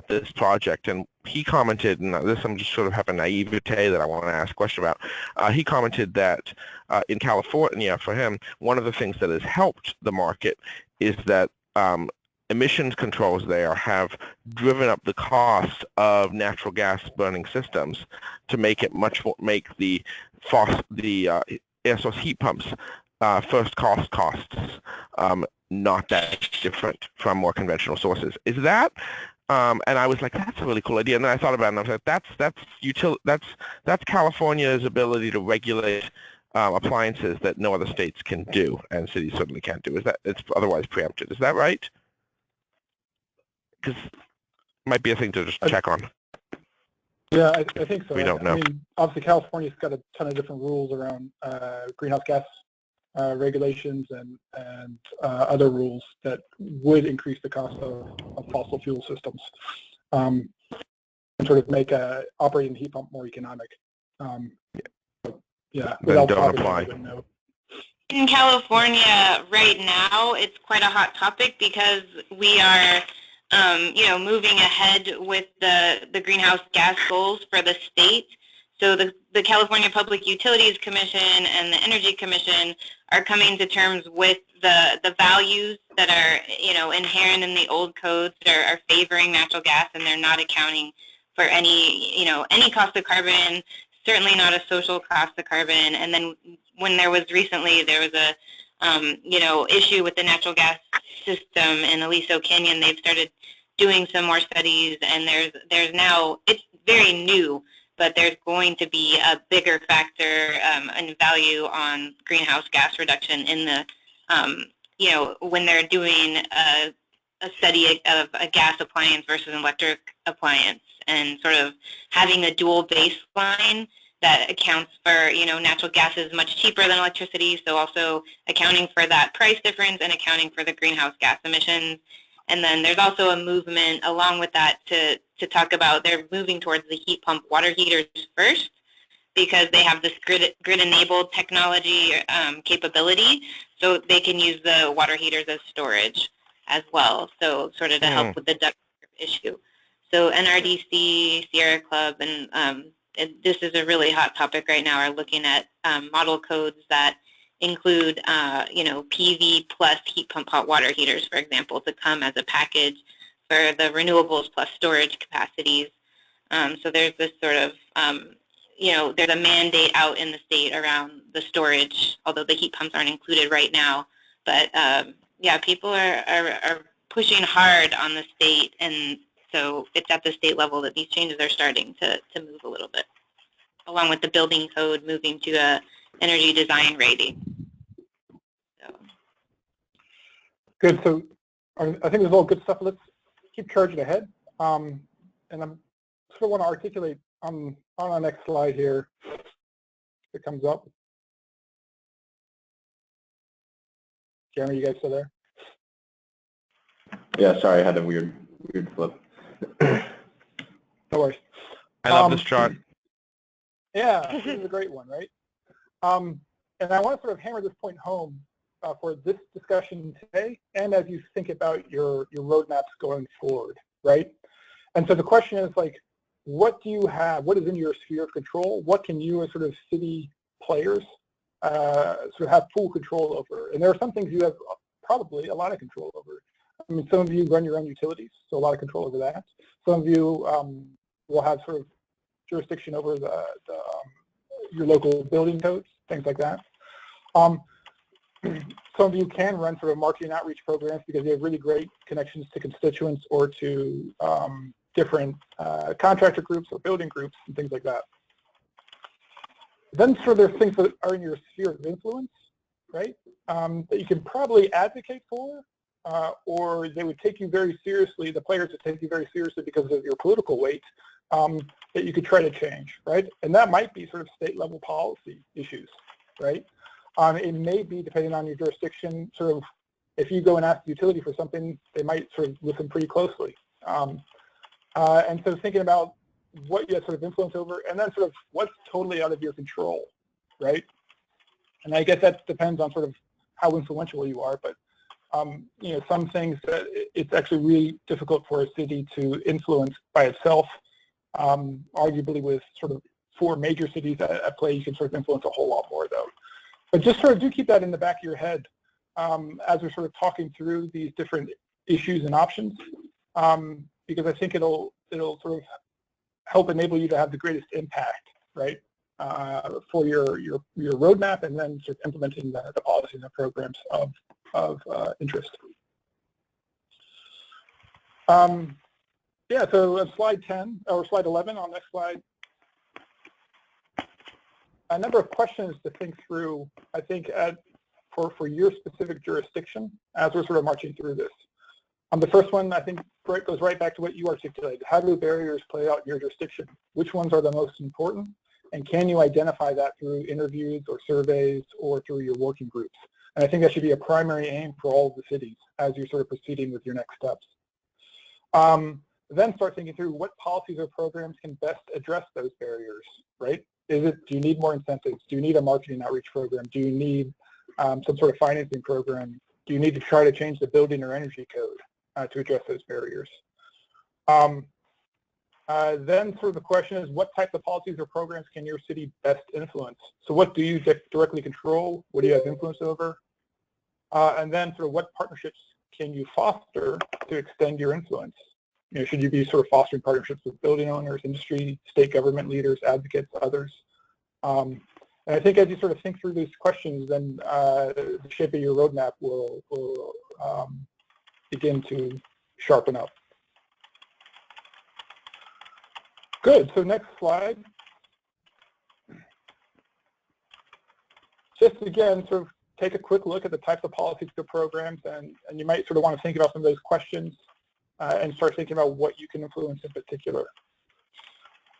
this project, and he commented, and this I'm just sort of have a naivete that I want to ask a question about. He commented that in California, for him, one of the things that has helped the market is that emissions controls there have driven up the cost of natural gas burning systems to make it make the air source heat pumps first costs not that different from more conventional sources. Is that? And I was like, that's a really cool idea. And then I thought about it, and I was like, that's California's ability to regulate appliances that no other states can do, and cities certainly can't do. Is that it's otherwise preempted? Is that right? Because it might be a thing to just check on. Yeah, I think so. We don't know. I mean, obviously, California's got a ton of different rules around greenhouse gas regulations and other rules that would increase the cost of fossil fuel systems and sort of make operating the heat pump more economic. Yeah, then don't apply. In California right now, it's quite a hot topic because we are moving ahead with the greenhouse gas goals for the state. So the California Public Utilities Commission and the Energy Commission are coming to terms with the values that are inherent in the old codes that are favoring natural gas, and they're not accounting for any cost of carbon, certainly not a social cost of carbon. And then when there was a issue with the natural gas system in Aliso Canyon, they've started doing some more studies, and there's now, it's very new, but there's going to be a bigger factor and value on greenhouse gas reduction in the, when they're doing a study of a gas appliance versus an electric appliance, and sort of having a dual baseline that accounts for, natural gas is much cheaper than electricity, so also accounting for that price difference and accounting for the greenhouse gas emissions. And then there's also a movement along with that to talk about they're moving towards the heat pump water heaters first, because they have this grid-enabled technology capability, so they can use the water heaters as storage as well, so sort of to help with the duct issue. So NRDC, Sierra Club, and this is a really hot topic right now, are looking at model codes that include, PV plus heat pump hot water heaters, for example, to come as a package for the renewables plus storage capacities. So there's this sort of, there's a mandate out in the state around the storage, although the heat pumps aren't included right now. But yeah, people are pushing hard on the state, and so it's at the state level that these changes are starting to move a little bit, along with the building code moving to a energy design rating. So. Good. So I think there's all good stuff. Let's keep charging ahead. And I'm sort of want to articulate on our next slide here. If it comes up. Jeremy, you guys still there? Yeah, sorry, I had a weird flip. No worries. I love this chart. Yeah, this is a great one, right? And I want to sort of hammer this point home for this discussion today, and as you think about your roadmaps going forward, right? And so the question is, like, what do you have? What is in your sphere of control? What can you as sort of city players sort of have full control over? And there are some things you have probably a lot of control over. I mean, some of you run your own utilities, so a lot of control over that. Some of you will have sort of jurisdiction over your local building codes, things like that. Some of you can run sort of marketing outreach programs because you have really great connections to constituents or to different contractor groups or building groups and things like that. Then sort of there's things that are in your sphere of influence, right, that you can probably advocate for, or they would take you very seriously, the players would take you very seriously because of your political weight, that you could try to change, right? And that might be sort of state level policy issues, right? It may be, depending on your jurisdiction, sort of, if you go and ask the utility for something, they might sort of listen pretty closely. And so thinking about what you have sort of influence over, and then sort of what's totally out of your control, right? And I guess that depends on sort of how influential you are, but you know, some things that it's actually really difficult for a city to influence by itself. Arguably with sort of 4 major cities at play, you can sort of influence a whole lot more though. But just sort of do keep that in the back of your head as we're sort of talking through these different issues and options, because I think it'll sort of help enable you to have the greatest impact, right, for your roadmap, and then sort of implementing the policies and programs of interest. Yeah, so slide 10 or slide 11 on next slide. A number of questions to think through, I think, for your specific jurisdiction as we're sort of marching through this. The first one, I think, goes right back to what you articulated. How do barriers play out in your jurisdiction? Which ones are the most important? And can you identify that through interviews or surveys or through your working groups? And I think that should be a primary aim for all of the cities as you're sort of proceeding with your next steps. Then start thinking through what policies or programs can best address those barriers, right? Do you need more incentives? Do you need a marketing outreach program? Do you need some sort of financing program? Do you need to try to change the building or energy code to address those barriers? Then sort of the question is, what types of policies or programs can your city best influence? So what do you directly control? What do you have influence over? And then sort of what partnerships can you foster to extend your influence? You know, should you be sort of fostering partnerships with building owners, industry, state government leaders, advocates, others? And I think as you sort of think through these questions, then the shape of your roadmap will begin to sharpen up. Good, so next slide. Just again, sort of take a quick look at the types of policies or programs, and you might sort of want to think about some of those questions and start thinking about what you can influence in particular.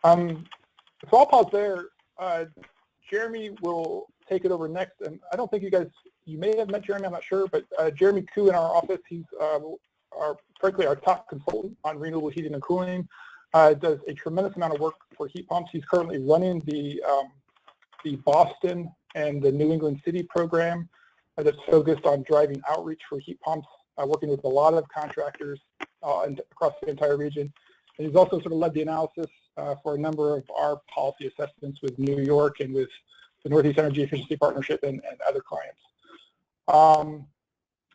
So I'll pause there. Jeremy will take it over next, and I don't think you may have met Jeremy, I'm not sure, but Jeremy Koo in our office, he's frankly our top consultant on renewable heating and cooling, does a tremendous amount of work for heat pumps. He's currently running the Boston and the New England City program that's focused on driving outreach for heat pumps, working with a lot of contractors across the entire region. And he's also sort of led the analysis for a number of our policy assessments with New York and with the Northeast Energy Efficiency Partnership and other clients.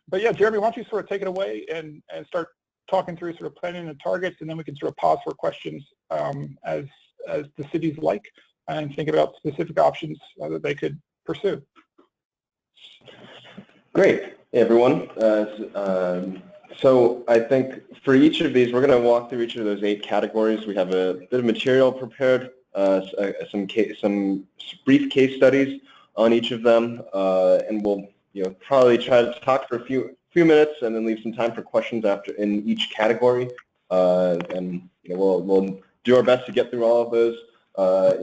But yeah, Jeremy, why don't you sort of take it away and start talking through sort of planning and targets, and then we can sort of pause for questions as the cities like, and think about specific options that they could pursue. Great, hey everyone. So I think for each of these, we're going to walk through each of those 8 categories. We have a bit of material prepared, some brief case studies on each of them, and we'll probably try to talk for a few minutes and then leave some time for questions after in each category. And we'll do our best to get through all of those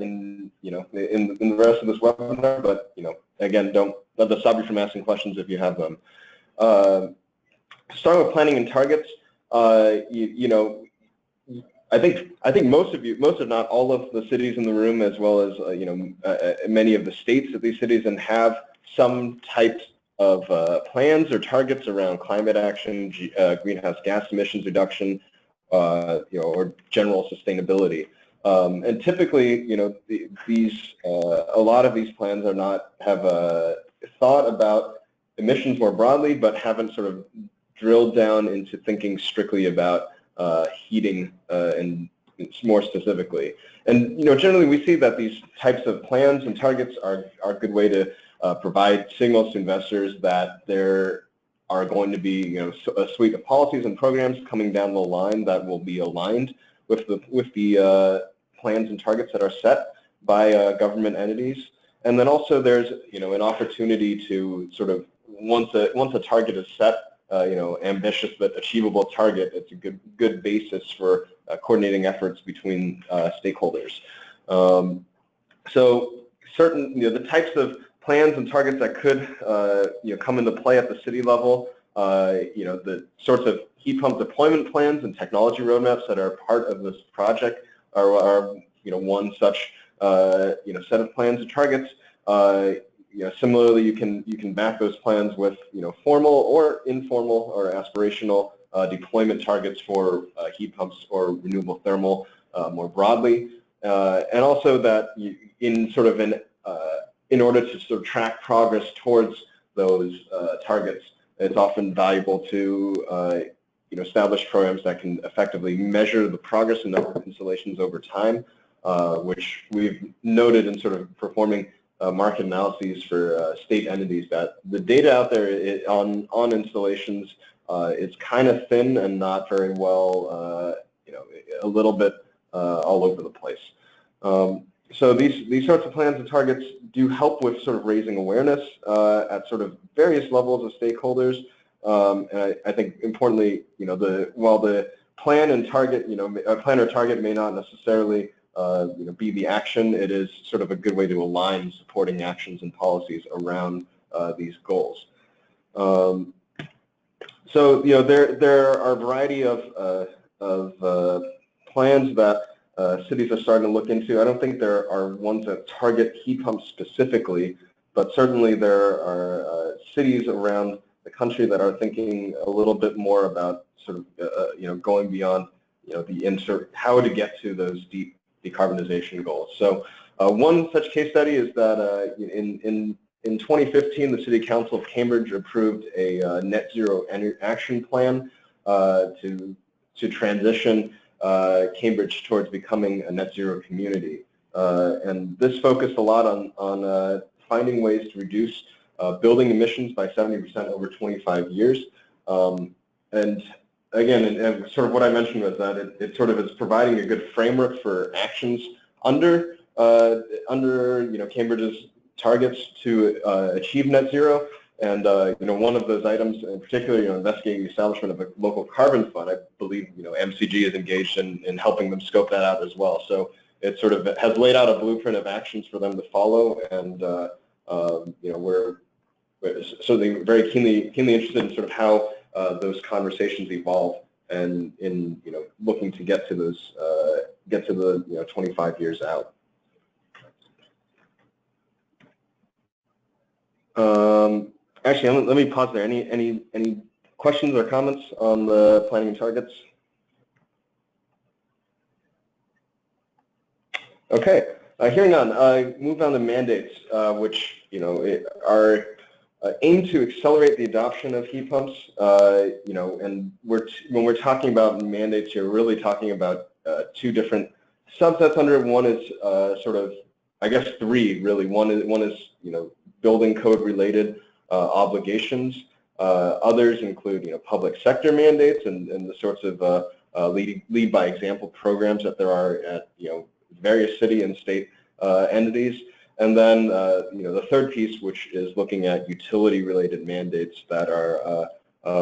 in the rest of this webinar. But again, don't let that stop you from asking questions if you have them. Starting with planning and targets, I think most if not all of the cities in the room, as well as many of the states that these cities in, have some types of plans or targets around climate action, greenhouse gas emissions reduction, or general sustainability. And typically, a lot of these plans have thought about emissions more broadly, but haven't sort of drilled down into thinking strictly about heating and more specifically. And generally we see that these types of plans and targets are a good way to provide signals to investors that there are going to be a suite of policies and programs coming down the line that will be aligned with the plans and targets that are set by government entities. And then also there's an opportunity to sort of once a target is set, ambitious but achievable target, it's a good basis for coordinating efforts between stakeholders. So certain the types of plans and targets that could come into play at the city level, the sorts of heat pump deployment plans and technology roadmaps that are part of this project are one such set of plans and targets. Similarly, you can back those plans with formal or informal or aspirational deployment targets for heat pumps or renewable thermal more broadly, and also that in order to sort of track progress towards those targets, it's often valuable to establish programs that can effectively measure the progress in number of installations over time, which we've noted in sort of performing market analyses for state entities that the data out there on installations is kind of thin and not very well, a little bit all over the place. So these sorts of plans and targets do help with sort of raising awareness at sort of various levels of stakeholders. And I think importantly, while the plan and target, a plan or target may not necessarily be the action, it is sort of a good way to align supporting actions and policies around these goals. So there are a variety of plans that cities are starting to look into. I don't think there are ones that target heat pumps specifically, but certainly there are cities around the country that are thinking a little bit more about sort of going beyond how to get to those deep decarbonization goals. So one such case study is that in 2015, the City Council of Cambridge approved a net zero action plan to transition Cambridge towards becoming a net zero community. And this focused a lot on finding ways to reduce building emissions by 70% over 25 years. And again, and sort of what I mentioned was that it sort of is providing a good framework for actions under Cambridge's targets to achieve net zero. And one of those items in particular, investigating the establishment of a local carbon fund. I believe MCG is engaged in helping them scope that out as well. So it sort of has laid out a blueprint of actions for them to follow, and we're certainly very keenly interested in sort of how those conversations evolve, and in looking to get to those the 25 years out. Actually, let me pause there. Any questions or comments on the planning and targets? Okay, hearing none. Move on to mandates, which are aimed to accelerate the adoption of heat pumps. And when we're talking about mandates, you're really talking about two different subsets under it. One is sort of, I guess, three really. One is building code related obligations. Others include public sector mandates and the sorts of lead by example programs that there are at various city and state entities. And then the third piece, which is looking at utility related mandates that are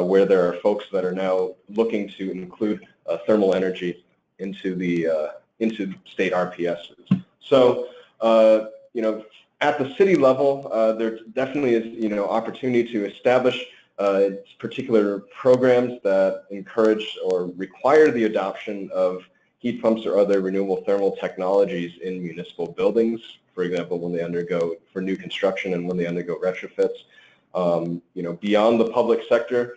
where there are folks that are now looking to include thermal energy into state RPSs. So at the city level, there definitely is opportunity to establish particular programs that encourage or require the adoption of heat pumps or other renewable thermal technologies in municipal buildings. For example, when they undergo for new construction and when they undergo retrofits. Beyond the public sector,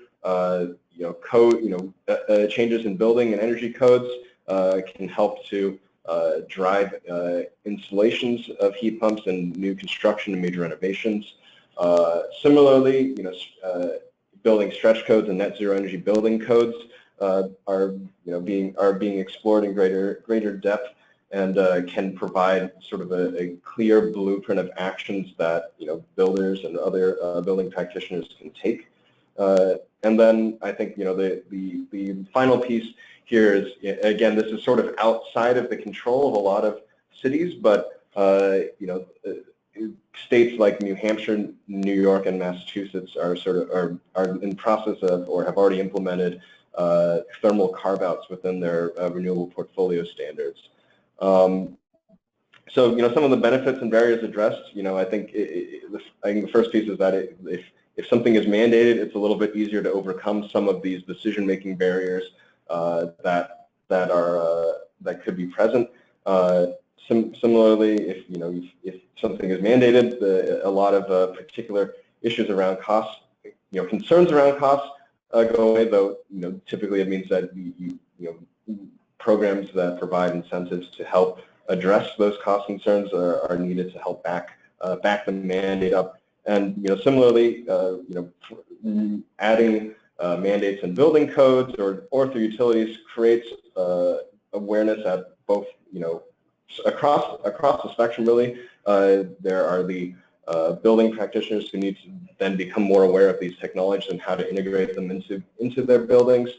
changes in building and energy codes can help to drive installations of heat pumps and new construction and major renovations. Similarly, building stretch codes and net zero energy building codes are being explored in greater depth, and can provide sort of a clear blueprint of actions that builders and other building practitioners can take. And then I think the final piece here is, again, this is sort of outside of the control of a lot of cities, but states like New Hampshire, New York, and Massachusetts are in process of, or have already implemented thermal carve-outs within their renewable portfolio standards. So some of the benefits and barriers addressed, I think the first piece is that if something is mandated, it's a little bit easier to overcome some of these decision-making barriers that could be present. Similarly, if something is mandated, a lot of particular issues around costs, concerns around costs go away. Though typically it means that programs that provide incentives to help address those cost concerns are needed to help back the mandate up. And similarly, adding mandates in building codes or through utilities creates awareness at both across the spectrum really. There are the building practitioners who need to then become more aware of these technologies and how to integrate them into their buildings.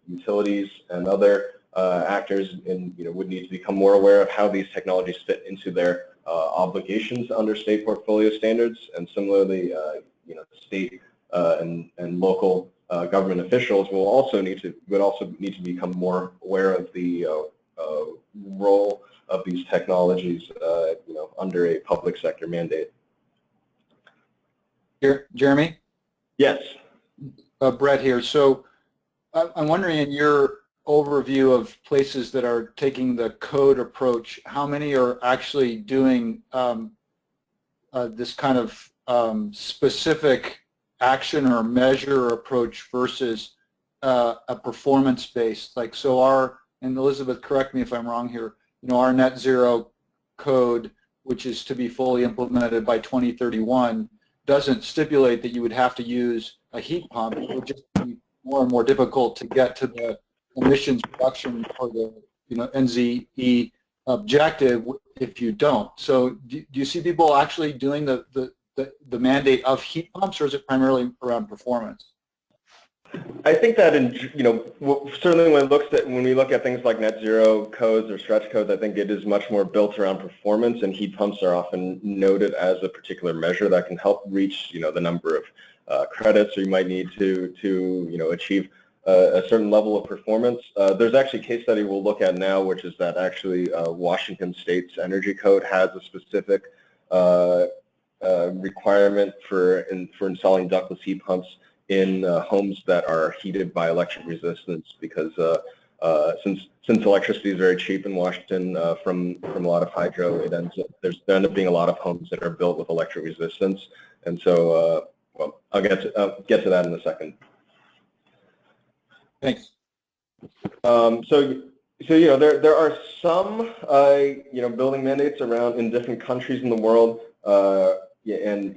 Utilities and other actors would need to become more aware of how these technologies fit into their obligations under state portfolio standards. And similarly, state and local government officials would also need to become more aware of the role of these technologies, under a public sector mandate. Jeremy? Yes. Brett here. So I'm wondering, in your overview of places that are taking the code approach, how many are actually doing this kind of specific action or measure approach versus a performance-based? Like, so and Elizabeth, correct me if I'm wrong here, our net zero code, which is to be fully implemented by 2031, doesn't stipulate that you would have to use a heat pump. It would just be more and more difficult to get to the emissions reduction or the NZE objective if you don't. So do you see people actually doing the mandate of heat pumps, or is it primarily around performance? I think that certainly when we look at things like net zero codes or stretch codes, I think it is much more built around performance, and heat pumps are often noted as a particular measure that can help reach the number of credits, or you might need to achieve a certain level of performance. There's actually a case study we'll look at now, which is that actually Washington State's energy code has a specific requirement for installing ductless heat pumps in homes that are heated by electric resistance, because since electricity is very cheap in Washington from a lot of hydro, there end up being a lot of homes that are built with electric resistance, and so well, I'll get to that in a second. Thanks. So there are some building mandates around in different countries in the world. And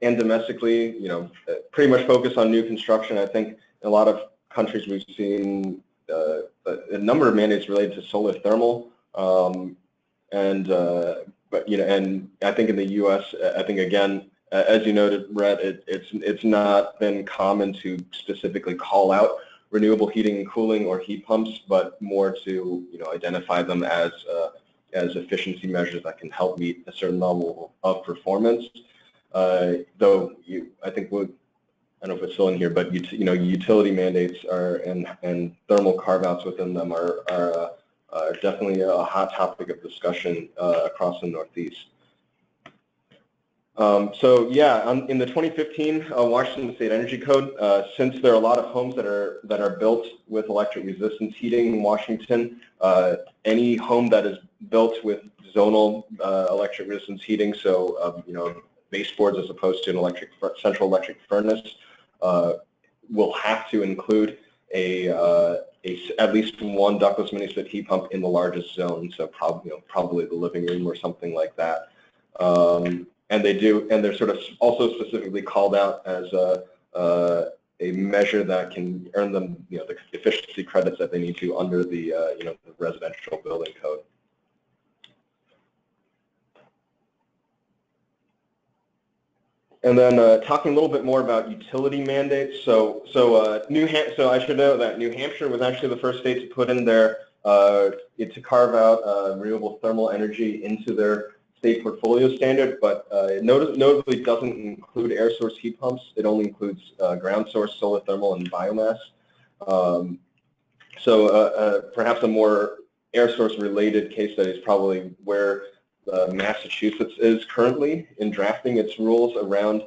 domestically, pretty much focus on new construction. I think in a lot of countries we've seen a number of mandates related to solar thermal, and I think in the U.S., I think again, as you noted, Brett, it's not been common to specifically call out renewable heating and cooling or heat pumps, but more to identify them as efficiency measures that can help meet a certain level of performance. Though I think I don't know if it's still in here, but utility mandates and thermal carve-outs within them are definitely a hot topic of discussion across the Northeast. So yeah, in the 2015 Washington State Energy Code, since there are a lot of homes that are built with electric resistance heating in Washington, any home that is built with zonal electric resistance heating, so baseboards as opposed to an central electric furnace, will have to include at least one ductless mini split heat pump in the largest zone, so probably the living room or something like that. And they're sort of also specifically called out as a measure that can earn them, the efficiency credits that they need to under the, the residential building code. And then talking a little bit more about utility mandates. So I should know that New Hampshire was actually the first state to put in their to carve out renewable thermal energy into their state portfolio standard, but it notably doesn't include air source heat pumps. It only includes ground source solar thermal and biomass. Perhaps a more air source related case study is probably where Massachusetts is currently in drafting its rules around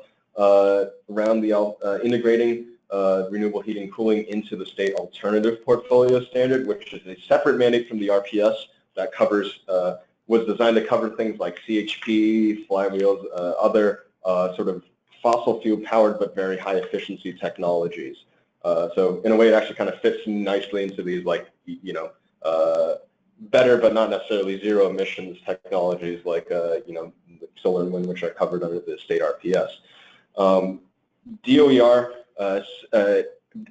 integrating renewable heating and cooling into the state alternative portfolio standard, which is a separate mandate from the RPS that covers was designed to cover things like CHP, flywheels, other sort of fossil fuel powered but very high efficiency technologies. So in a way, it actually kind of fits nicely into these better but not necessarily zero emissions technologies like solar and wind, which are covered under the state RPS. DOER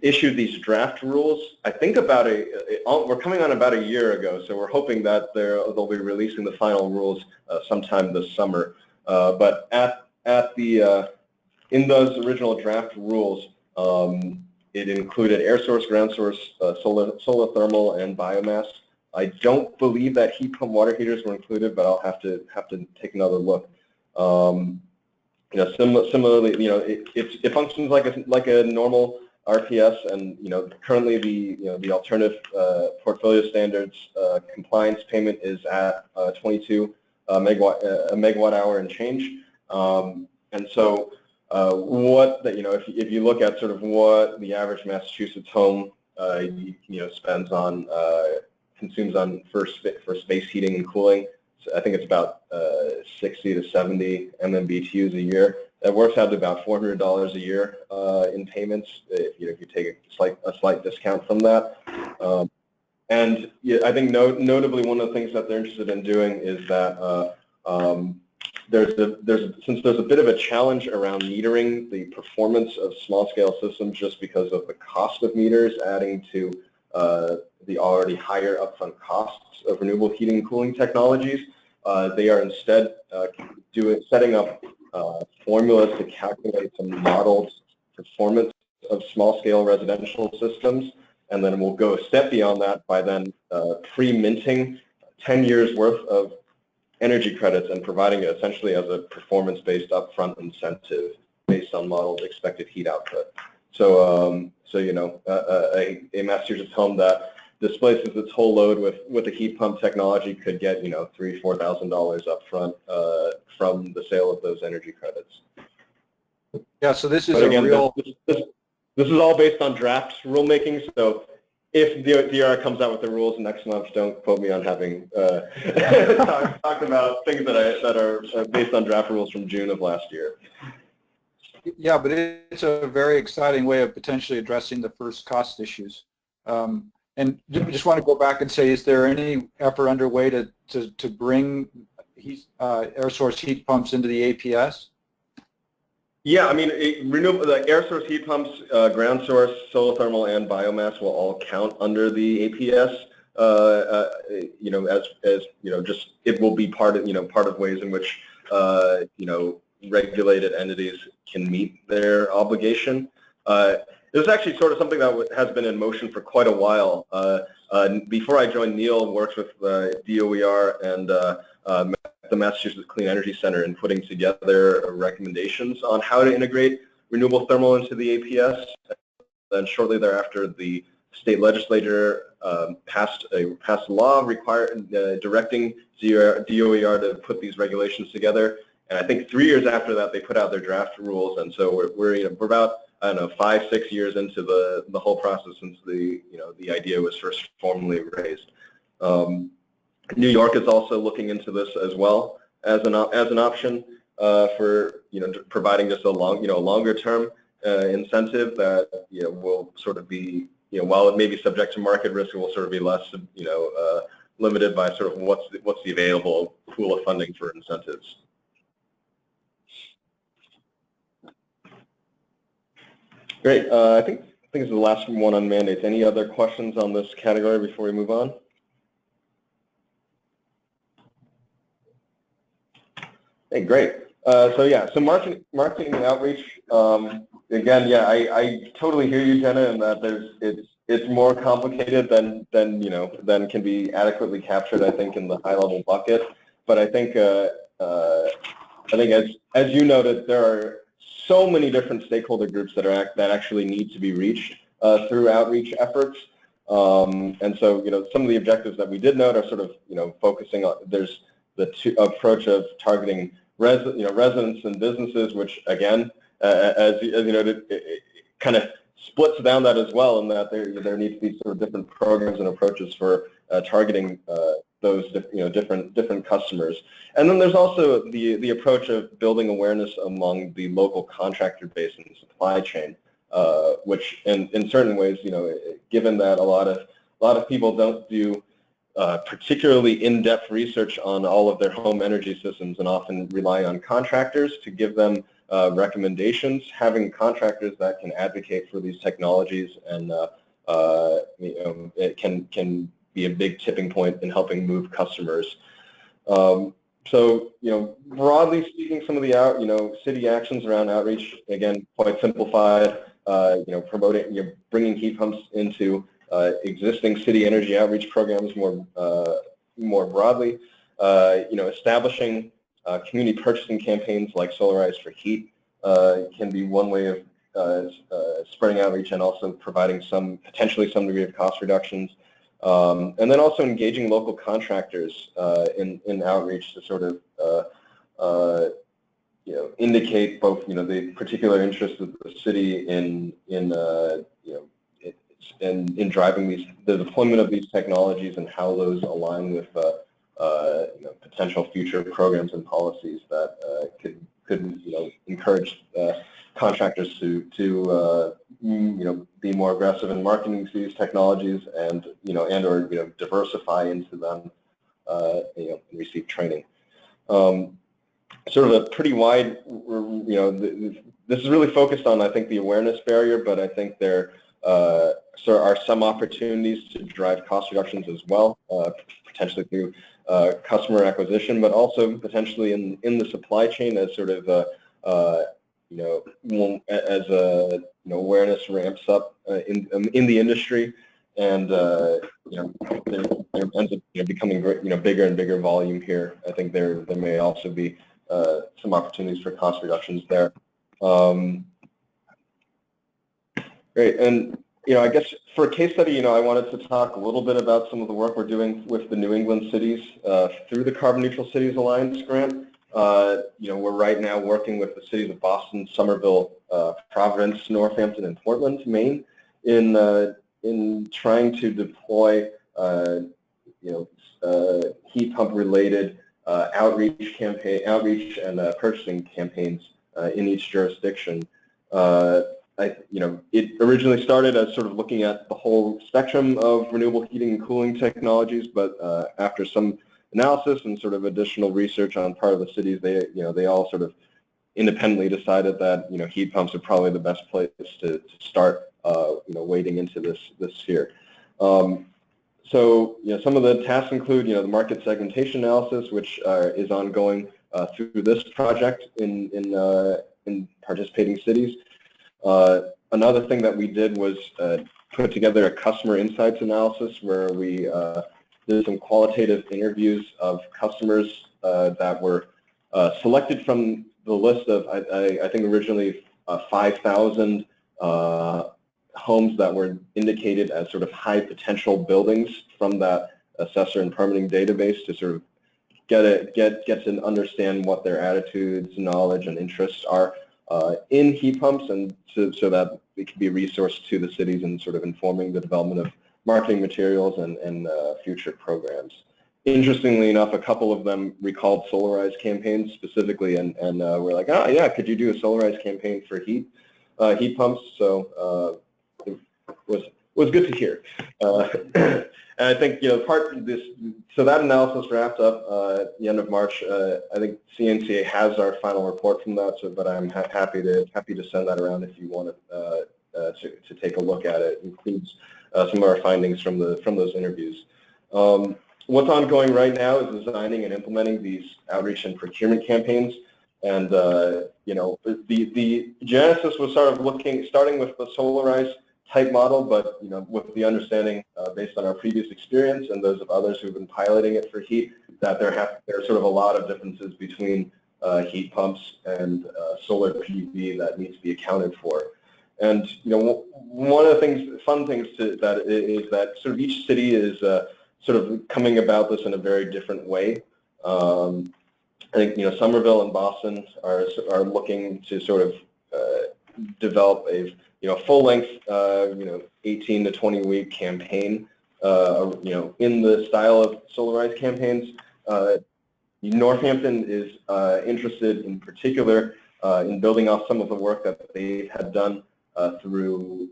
issued these draft rules, I think we're coming on about a year ago, so we're hoping that they'll be releasing the final rules sometime this summer. But in those original draft rules, it included air source, ground source, solar thermal, and biomass. I don't believe that heat pump water heaters were included, but I'll have to take another look. Similarly, it functions like a normal RPS, and currently the alternative portfolio standards compliance payment is at 22 megawatt hour and change. And so if you look at sort of what the average Massachusetts home spends on consumes on for space heating and cooling, so I think it's about 60 to 70 MMBTUs a year. That works out to about $400 a year in payments if you take a slight discount from that. And I think notably one of the things that they're interested in doing is that since there's a bit of a challenge around metering the performance of small-scale systems just because of the cost of meters adding to the already higher upfront costs of renewable heating and cooling technologies, they are instead setting up formulas to calculate some modeled performance of small-scale residential systems, and then we'll go a step beyond that by then pre-minting 10 years worth of energy credits and providing it essentially as a performance-based upfront incentive based on modeled expected heat output. So, a Massachusetts home that displaces its whole load with a heat pump technology could get, $3,000 to $4,000 upfront from the sale of those energy credits. Yeah. So this is real. This is all based on draft rulemaking. So if the DOER comes out with the rules next month, don't quote me on having talked about things that are based on draft rules from June of last year. Yeah, but it's a very exciting way of potentially addressing the first cost issues. And just want to go back and say, is there any effort underway to bring air source heat pumps into the APS? Yeah, I mean, the air source heat pumps, ground source, solar thermal, and biomass will all count under the APS. Just it will be part of ways in which regulated entities can meet their obligation. This is actually sort of something that has been in motion for quite a while. Before I joined, Neil worked with DOER and the Massachusetts Clean Energy Center in putting together recommendations on how to integrate renewable thermal into the APS. Then shortly thereafter, the state legislature passed a law directing DOER to put these regulations together. And I think 3 years after that, they put out their draft rules. And so we're about, I don't know, 5, 6 years into the whole process since the idea was first formally raised. New York is also looking into this as well as an option for providing just a longer term incentive that will sort of be while it may be subject to market risk, it will sort of be less limited by sort of what's the available pool of funding for incentives. Great. I think this is the last one on mandates. Any other questions on this category before we move on? Hey, great. So marketing and outreach. Again, yeah, I totally hear you, Jenna, in that it's more complicated than can be adequately captured, I think, in the high level bucket. But I think as you noted, there are so many different stakeholder groups that actually need to be reached through outreach efforts. And so some of the objectives that we did note are sort of focusing on. There's the approach of targeting residents and businesses, which again, as you noted, it kind of splits down that as well, in that there need to be sort of different programs and approaches for targeting those different customers. And then there's also the approach of building awareness among the local contractor base and supply chain, which in certain ways, given that a lot of people don't do particularly in-depth research on all of their home energy systems and often rely on contractors to give them recommendations, having contractors that can advocate for these technologies and it can be a big tipping point in helping move customers. So broadly speaking, some of the city actions around outreach, again, quite simplified. Promoting, bringing heat pumps into existing city energy outreach programs more broadly. Establishing community purchasing campaigns like Solarize for Heat can be one way of spreading outreach and also providing potentially some degree of cost reductions. And then also engaging local contractors in outreach to sort of indicate both the particular interest of the city in driving the deployment of these technologies and how those align with potential future programs and policies that could encourage contractors to be more aggressive in marketing these technologies and or diversify into them and receive training. Sort of a pretty wide, this is really focused on, I think, the awareness barrier, but I think there are some opportunities to drive cost reductions as well, potentially through customer acquisition, but also potentially in the supply chain as sort of as awareness ramps up in the industry, and there ends up becoming bigger and bigger volume here. I think there may also be some opportunities for cost reductions there. Great, and I guess for a case study, I wanted to talk a little bit about some of the work we're doing with the New England cities through the Carbon Neutral Cities Alliance grant. We're right now working with the cities of Boston, Somerville, Providence, Northampton, and Portland, Maine, in trying to deploy heat pump related outreach and purchasing campaigns in each jurisdiction. It originally started as sort of looking at the whole spectrum of renewable heating and cooling technologies, but after some analysis and sort of additional research on part of the cities, they all sort of independently decided that heat pumps are probably the best place to start wading into this sphere. So some of the tasks include the market segmentation analysis, which is ongoing through this project in participating cities. Another thing that we did was put together a customer insights analysis where we did some qualitative interviews of customers that were selected from the list of, I think originally 5,000 homes that were indicated as sort of high potential buildings from that assessor and permitting database, to sort of get to understand what their attitudes, knowledge, and interests are in heat pumps, and so that it can be a resource to the cities in sort of informing the development of marketing materials and future programs. Interestingly enough, a couple of them recalled Solarize campaigns specifically, and we're like, oh yeah, could you do a Solarize campaign for heat pumps? So it was good to hear. And I think part of this, so that analysis wrapped up at the end of March. I think CNCA has our final report from that, but I'm happy to send that around if you want to take a look at it. It includes some of our findings from those interviews. What's ongoing right now is designing and implementing these outreach and procurement campaigns. And you know, the genesis was sort of starting with the Solarize type model, but you know, with the understanding based on our previous experience and those of others who've been piloting it for heat, that there are sort of a lot of differences between heat pumps and solar PV that needs to be accounted for. And you know, one of the fun things that is that sort of each city is sort of coming about this in a very different way. I think, you know, Somerville and Boston are looking to sort of develop a, you know, full-length, you know, 18 to 20-week campaign, you know, in the style of Solarize campaigns. Northampton is interested in particular in building off some of the work that they had done through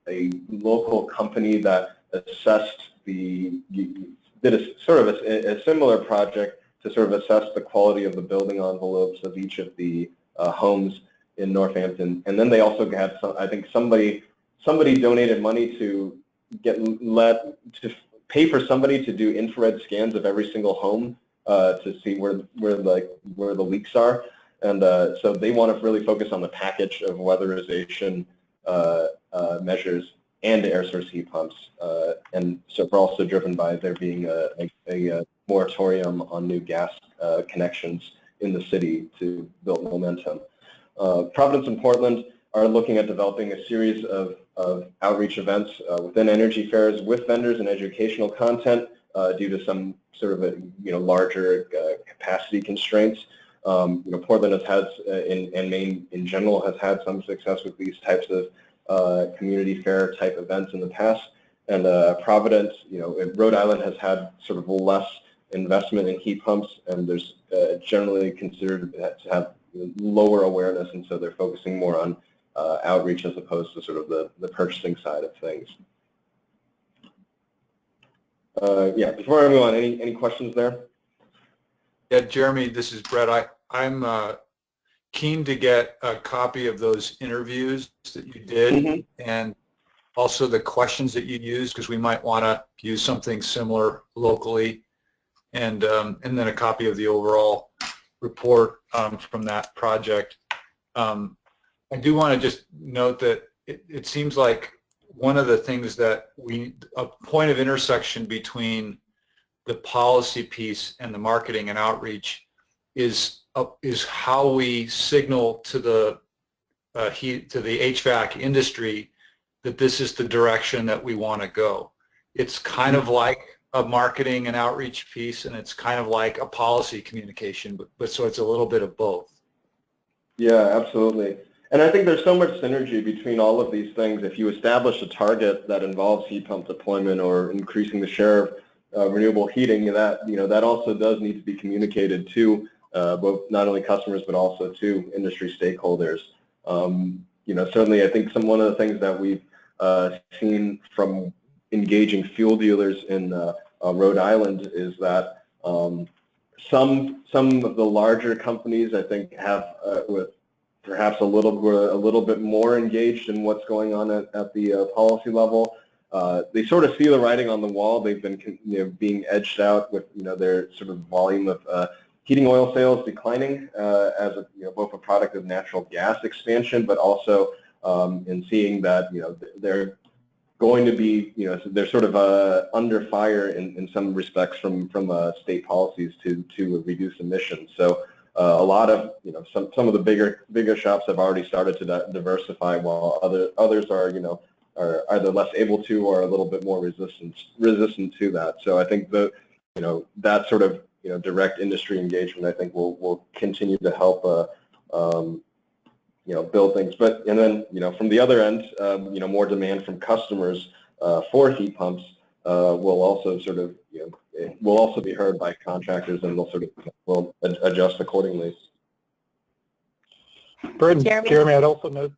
a local company that assessed did a sort of a similar project to sort of assess the quality of the building envelopes of each of the homes in Northampton. And then they also had some, I think somebody donated money to pay for somebody to do infrared scans of every single home to see where the leaks are. And so they want to really focus on the package of weatherization measures and air source heat pumps. And so we're also driven by there being a moratorium on new gas connections in the city to build momentum. Providence and Portland are looking at developing a series of outreach events within energy fairs with vendors and educational content due to some sort of larger capacity constraints. Portland has had, and Maine in general, has had some success with these types of community fair type events in the past. And Providence, Rhode Island has had sort of less investment in heat pumps, and there's generally considered to have lower awareness, and so they're focusing more on outreach as opposed to sort of the purchasing side of things. Yeah, before I move on, any questions there? Yeah, Jeremy, this is Brett. I'm keen to get a copy of those interviews that you did, and also the questions that you used, because we might want to use something similar locally, and then a copy of the overall report from that project. I do want to just note that it seems like one of the things that a point of intersection between the policy piece and the marketing and outreach is how we signal to the HVAC industry that this is the direction that we want to go. It's kind of like a marketing and outreach piece, and it's kind of like a policy communication, but so it's a little bit of both. Yeah, absolutely. And I think there's so much synergy between all of these things. If you establish a target that involves heat pump deployment or increasing the share of renewable heating, that also does need to be communicated to both not only customers but also to industry stakeholders. Certainly I think one of the things that we've seen from engaging fuel dealers in Rhode Island is that some of the larger companies, I think, have with perhaps a little bit more engaged in what's going on at the policy level. They sort of see the writing on the wall. They've been being edged out with their sort of volume of heating oil sales declining as both a product of natural gas expansion, but also in seeing that they're going to be they're sort of under fire in some respects from state policies to reduce emissions. So a lot of some of the bigger shops have already started to diversify, while others are either less able to or a little bit more resistant to that. So I think that sort of direct industry engagement, I think, will continue to help build things. And then from the other end, more demand from customers for heat pumps will also sort of will also be heard by contractors, and they'll sort of will adjust accordingly. Jeremy, I'd also note.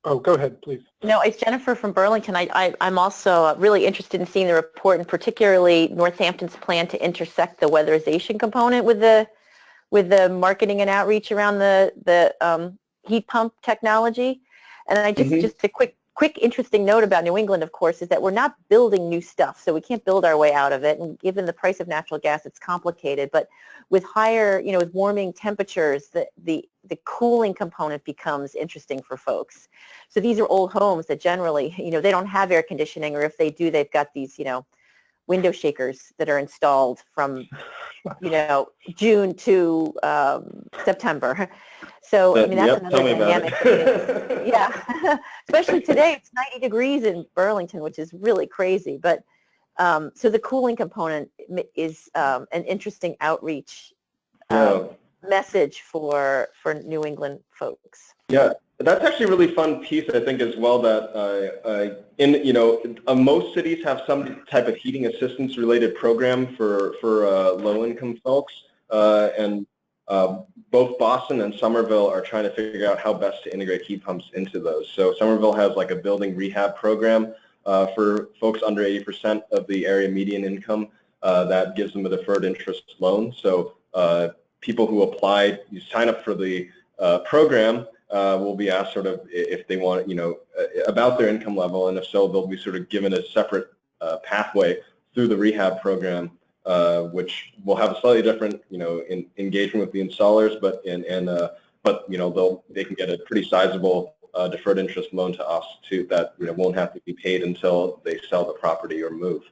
Oh, go ahead, please. No, it's Jennifer from Burlington. I'm also really interested in seeing the report, and particularly Northampton's plan to intersect the weatherization component with the marketing and outreach around the heat pump technology. And I just a quick quick, interesting note about New England, of course, is that we're not building new stuff, so we can't build our way out of it. And given the price of natural gas, it's complicated. But with higher, with warming temperatures, the cooling component becomes interesting for folks. So these are old homes that generally, they don't have air conditioning, or if they do, they've got these, window shakers that are installed from, June to September. So, I mean, that's another dynamic. Yeah, especially today, it's 90 degrees in Burlington, which is really crazy. But so the cooling component is an interesting outreach message for New England folks. Yeah, that's actually a really fun piece, I think, as well, that most cities have some type of heating assistance related program for low-income folks, and both Boston and Somerville are trying to figure out how best to integrate heat pumps into those. So Somerville has like a building rehab program for folks under 80% of the area median income that gives them a deferred interest loan. So people who apply, you sign up for the program, will be asked sort of if they want, about their income level, and if so, they'll be sort of given a separate pathway through the rehab program, which will have a slightly different, engagement with the installers, but they can get a pretty sizable deferred interest loan to us too that won't have to be paid until they sell the property or move.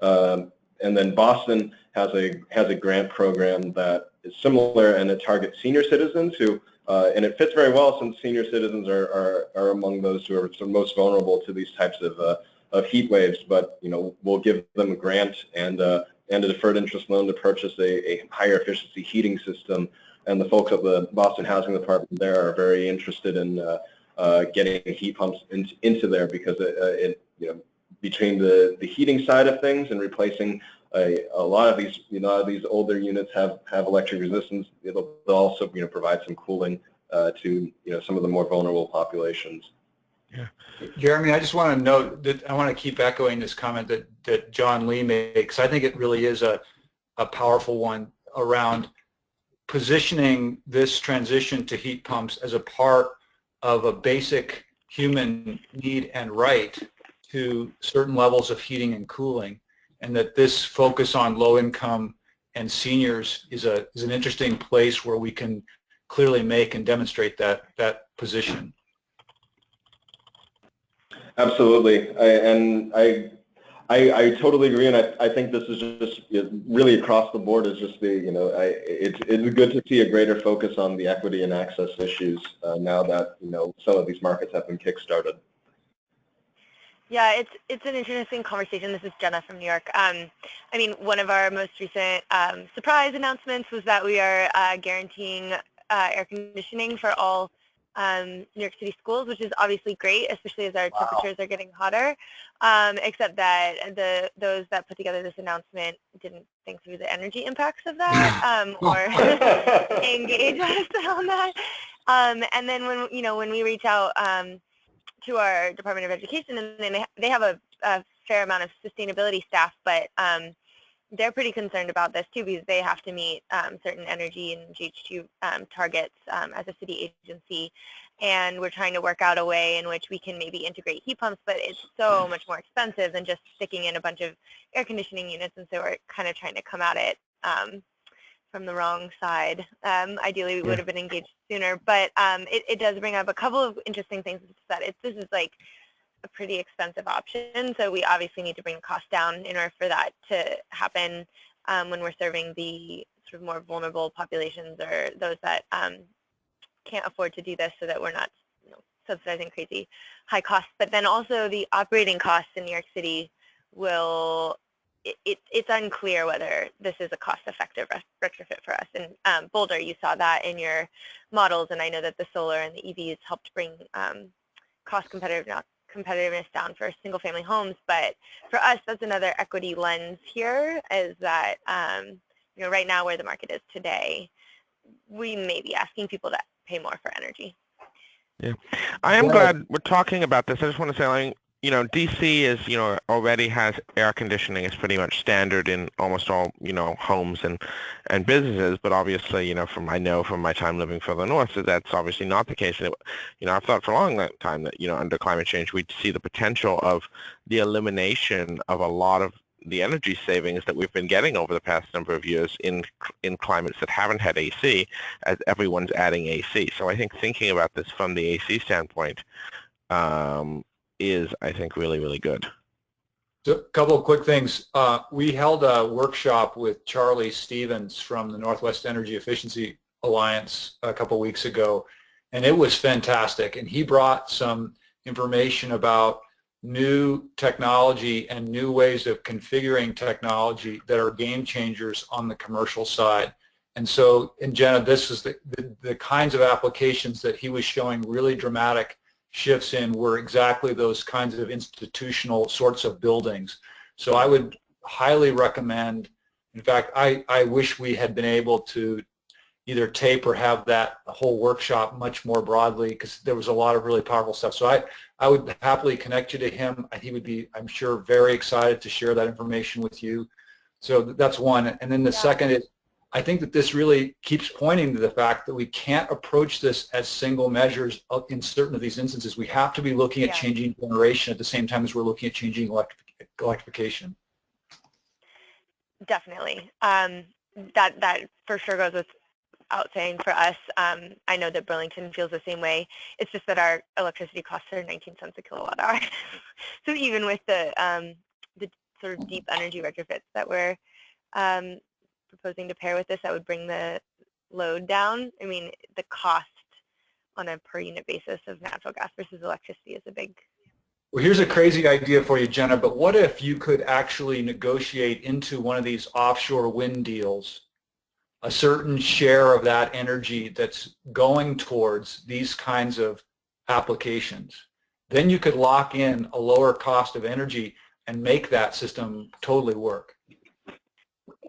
And then Boston has a grant program that is similar, and it targets senior citizens who. And it fits very well since senior citizens are among those who are most vulnerable to these types of heat waves. But we'll give them a grant and a deferred interest loan to purchase a higher efficiency heating system. And the folks at the Boston Housing Department there are very interested in getting heat pumps into there because between the heating side of things and replacing a lot of these older units have electric resistance. They'll also provide some cooling to some of the more vulnerable populations. Yeah, Jeremy, I just want to note that I want to keep echoing this comment that John Lee makes. I think it really is a powerful one around positioning this transition to heat pumps as a part of a basic human need and right to certain levels of heating and cooling. And that this focus on low income and seniors is an interesting place where we can clearly make and demonstrate that position. Absolutely, I totally agree, and I think this is just really across the board is just it's good to see a greater focus on the equity and access issues now that some of these markets have been kickstarted. Yeah, it's an interesting conversation. This is Jenna from New York. I mean, one of our most recent surprise announcements was that we are guaranteeing air conditioning for all New York City schools, which is obviously great, especially as our temperatures are getting hotter. Except that those that put together this announcement didn't think through the energy impacts of that or engage us on that. And then when we reach out to our Department of Education, and then they have a fair amount of sustainability staff, but they're pretty concerned about this too because they have to meet certain energy and GHG targets as a city agency, and we're trying to work out a way in which we can maybe integrate heat pumps, but it's so much more expensive than just sticking in a bunch of air conditioning units, and so we're kind of trying to come at it from the wrong side. Ideally, we would have been engaged sooner, but it does bring up a couple of interesting things. That this is like a pretty expensive option, so we obviously need to bring the cost down in order for that to happen when we're serving the sort of more vulnerable populations or those that can't afford to do this, so that we're not subsidizing crazy high costs. But then also the operating costs in New York City will. It's unclear whether this is a cost-effective retrofit for us. And Boulder, you saw that in your models, and I know that the solar and the EVs helped bring cost competitiveness down for single-family homes. But for us, that's another equity lens here, is that right now where the market is today, we may be asking people to pay more for energy. Yeah, I am glad we're talking about this. I just want to say, you know, DC is, you know, already has air conditioning. It's pretty much standard in almost all, you know, homes and businesses. But obviously, you know, I know from my time living further north that that's obviously not the case. And you know, I've thought for a long time that, you know, under climate change, we'd see the potential of the elimination of a lot of the energy savings that we've been getting over the past number of years in climates that haven't had AC, as everyone's adding AC. So I think thinking about this from the AC standpoint is, I think, really, really good. So a couple of quick things. We held a workshop with Charlie Stevens from the Northwest Energy Efficiency Alliance a couple of weeks ago, and it was fantastic. And he brought some information about new technology and new ways of configuring technology that are game changers on the commercial side. And so, and Jenna, this is the kinds of applications that he was showing really dramatic shifts in were exactly those kinds of institutional sorts of buildings. So I would highly recommend, in fact, I wish we had been able to either tape or have that whole workshop much more broadly, because there was a lot of really powerful stuff. So I would happily connect you to him. He would be, I'm sure, very excited to share that information with you. So that's one. And then the second is, I think that this really keeps pointing to the fact that we can't approach this as single measures in certain of these instances. We have to be looking at changing generation at the same time as we're looking at changing electrification. Definitely. That for sure goes without saying for us. I know that Burlington feels the same way. It's just that our electricity costs are 19 cents a kilowatt hour. So even with the sort of deep energy retrofits that we're proposing to pair with this, that would bring the load down. I mean, the cost on a per unit basis of natural gas versus electricity is a big. Well, here's a crazy idea for you, Jenna, but what if you could actually negotiate into one of these offshore wind deals a certain share of that energy that's going towards these kinds of applications? Then you could lock in a lower cost of energy and make that system totally work.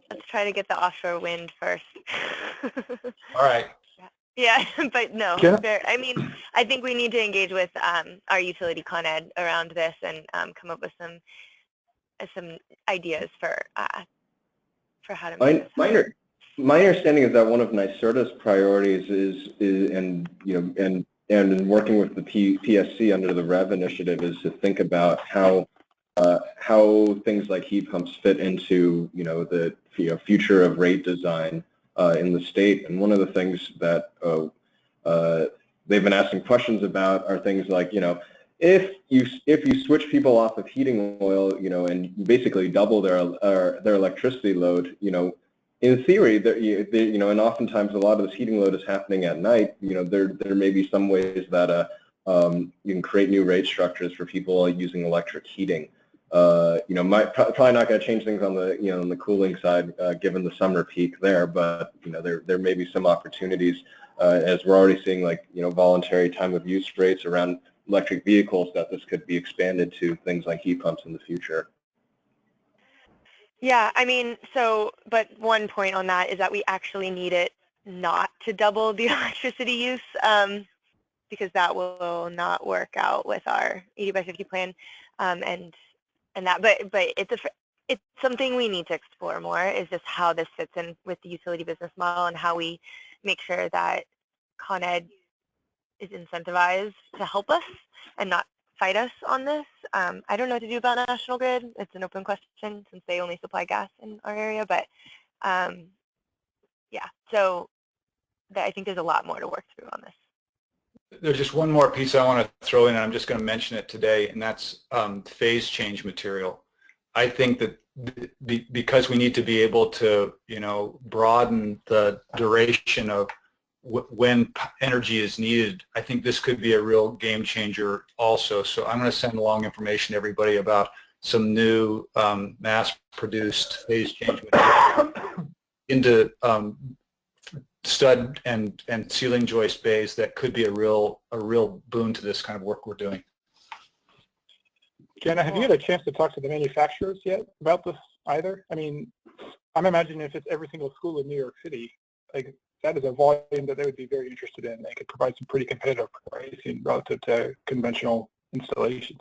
Let's try to get the offshore wind first. All right. Yeah, but no, I mean, I think we need to engage with our utility Con Ed around this and come up with some ideas for how to make this. My understanding is that one of NYSERDA's priorities is and in working with the PSC under the REV initiative is to think about how things like heat pumps fit into the future of rate design in the state. And one of the things that they've been asking questions about are things like, if you switch people off of heating oil, and basically double their electricity load, in theory, and oftentimes a lot of this heating load is happening at night. There may be some ways that you can create new rate structures for people using electric heating. Probably not going to change things on the on the cooling side given the summer peak there, but there may be some opportunities as we're already seeing voluntary time of use rates around electric vehicles that this could be expanded to things like heat pumps in the future. Yeah, I mean, but one point on that is that we actually need it not to double the electricity use because that will not work out with our 80 by 50 plan and that, but it's something we need to explore more, is just how this fits in with the utility business model and how we make sure that Con Ed is incentivized to help us and not fight us on this. I don't know what to do about National Grid. It's an open question since they only supply gas in our area, but yeah, so I think there's a lot more to work through on this. There's just one more piece I want to throw in, and I'm just going to mention it today, and that's phase change material. I think that because we need to be able to, broaden the duration of when energy is needed, I think this could be a real game changer also. So I'm going to send along information to everybody about some new mass-produced phase change material into stud and ceiling joist bays that could be a real boon to this kind of work we're doing. Jenna, have you had a chance to talk to the manufacturers yet about this either? I mean, I'm imagining if it's every single school in New York City, like that is a volume that they would be very interested in. They could provide some pretty competitive pricing relative to conventional installations.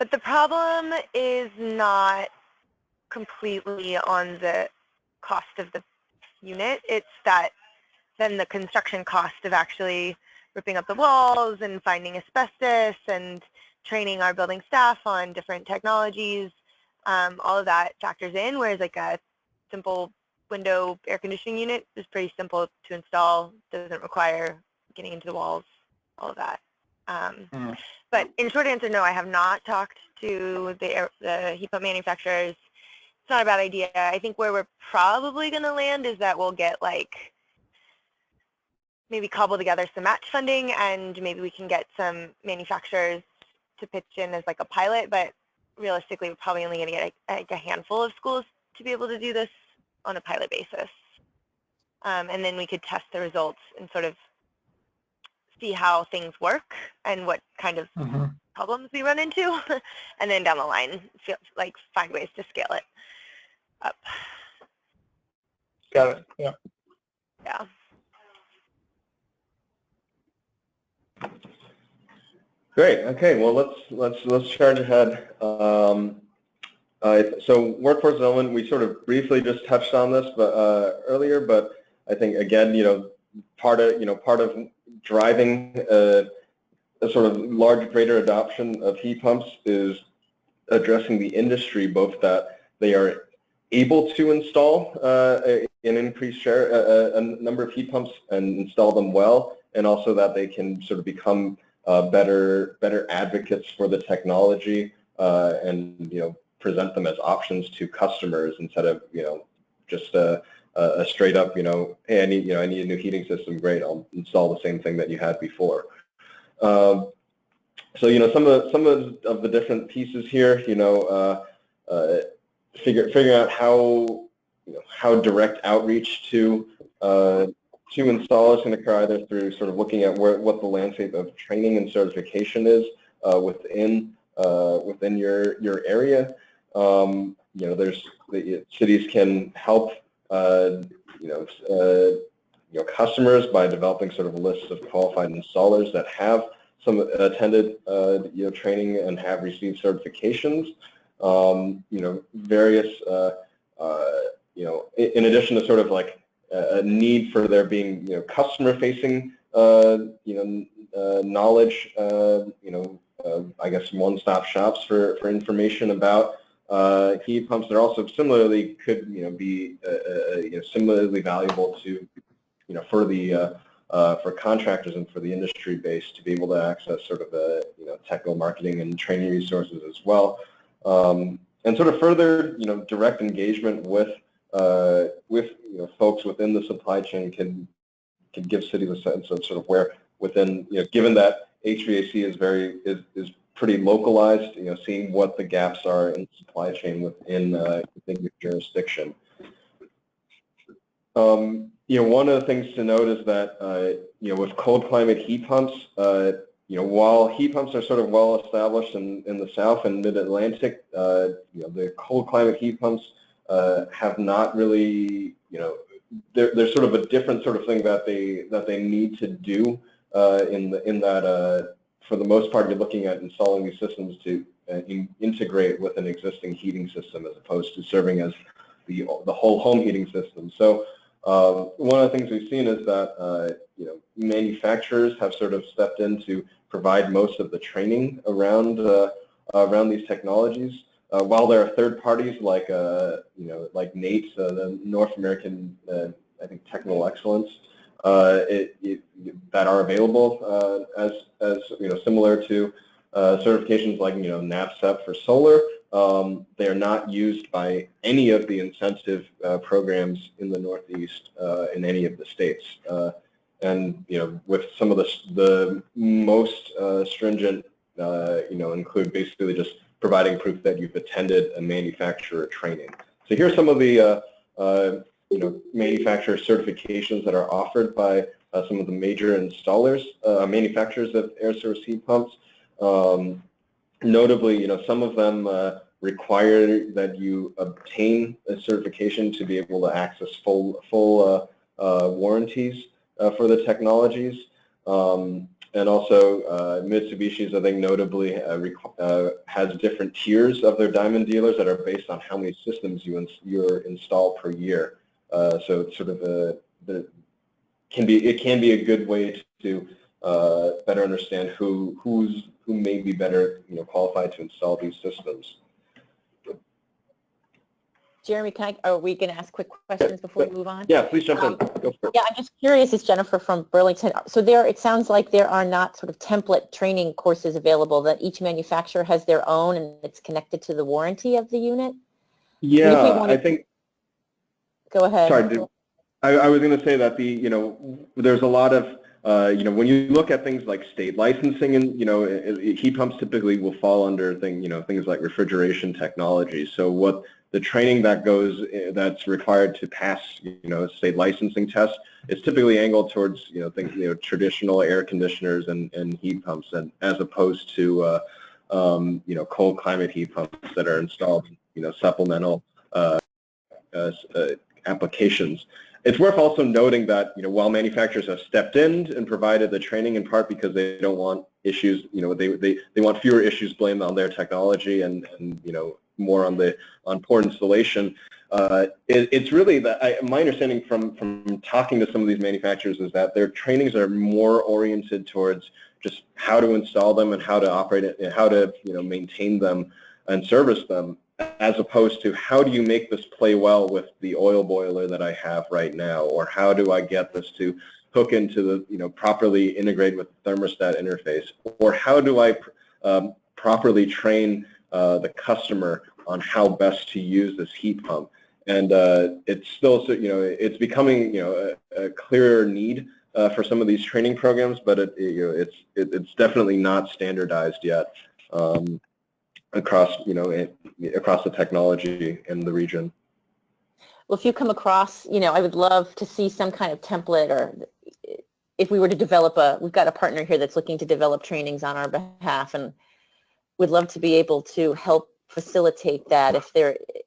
But the problem is not completely on the cost of the unit. It's that then the construction cost of actually ripping up the walls and finding asbestos and training our building staff on different technologies, all of that factors in, whereas like a simple window air conditioning unit is pretty simple to install, doesn't require getting into the walls, all of that. But in short answer, no, I have not talked to the heat pump manufacturers. It's not a bad idea. I think where we're probably going to land is that we'll get like maybe cobble together some match funding, and maybe we can get some manufacturers to pitch in as like a pilot, but realistically we're probably only going to get like a handful of schools to be able to do this on a pilot basis. And then we could test the results and sort of see how things work and what kind of problems we run into, and then down the line like find ways to scale it up. Got it. Yeah. Yeah. Great. Okay. Well, let's charge ahead. So workforce development, we sort of briefly just touched on this, but earlier. But I think again, part of driving a sort of greater adoption of heat pumps is addressing the industry, both that they are able to install an increased share, a number of heat pumps and install them well, and also that they can sort of become better advocates for the technology and present them as options to customers instead of just a straight up hey, I need a new heating system. Great, I'll install the same thing that you had before. So some of the different pieces here, figuring out how direct outreach to installers can occur, either through sort of looking at what the landscape of training and certification is within your area. There's cities can help customers by developing sort of lists of qualified installers that have some attended training and have received certifications. Various in addition to sort of like a need for there being customer-facing knowledge, I guess one-stop shops for information about heat pumps. They're also similarly could be similarly valuable to for contractors and for the industry base to be able to access sort of technical marketing and training resources as well, and sort of further direct engagement with folks within the supply chain can give cities a sense of sort of where within given that HVAC is pretty localized, seeing what the gaps are in the supply chain within your jurisdiction. One of the things to note is that with cold climate heat pumps, while heat pumps are sort of well established in the South and Mid-Atlantic, the cold climate heat pumps have not really, there's sort of a different sort of thing that they need to do in that for the most part you're looking at installing these systems to integrate with an existing heating system as opposed to serving as the whole home heating system. So one of the things we've seen is that manufacturers have sort of stepped in to provide most of the training around these technologies. While there are third parties like NATE, the North American I think Technical Excellence, that are available as similar to certifications like NAVCEP for solar. They are not used by any of the incentive programs in the Northeast in any of the states. And with some of the most stringent, include basically just providing proof that you've attended a manufacturer training. So here's some of the manufacturer certifications that are offered by some of the major installers, manufacturers of air source heat pumps. Notably, some of them require that you obtain a certification to be able to access full warranties for the technologies. And also Mitsubishi's, I think, notably has different tiers of their diamond dealers that are based on how many systems you install per year. So it's sort of it can be a good way to better understand who may be better qualified to install these systems. Jeremy, are we going to ask quick questions before we move on? Yeah, please jump in. Go for it. Yeah, I'm just curious. It's Jennifer from Burlington. So it sounds like there are not sort of template training courses available, that each manufacturer has their own and it's connected to the warranty of the unit? Yeah, I think. Go ahead. Sorry, I was going to say that there's a lot of when you look at things like state licensing, and heat pumps typically will fall under things like refrigeration technology. So what the training that's required to pass state licensing tests is typically angled towards things traditional air conditioners and heat pumps, and as opposed to cold climate heat pumps that are installed supplemental applications. It's worth also noting that while manufacturers have stepped in and provided the training in part because they don't want issues, they want fewer issues blamed on their technology and more on poor installation. It's really that my understanding from talking to some of these manufacturers is that their trainings are more oriented towards just how to install them and how to operate it and how to maintain them and service them, as opposed to how do you make this play well with the oil boiler that I have right now, or how do I get this to hook into the properly integrate with the thermostat interface, or how do I properly train the customer on how best to use this heat pump. And it's still it's becoming a clearer need for some of these training programs, but it's definitely not standardized yet. Across across the technology in the region. Well, if you come across, I would love to see some kind of template, or if we were to develop we've got a partner here that's looking to develop trainings on our behalf, and would love to be able to help facilitate that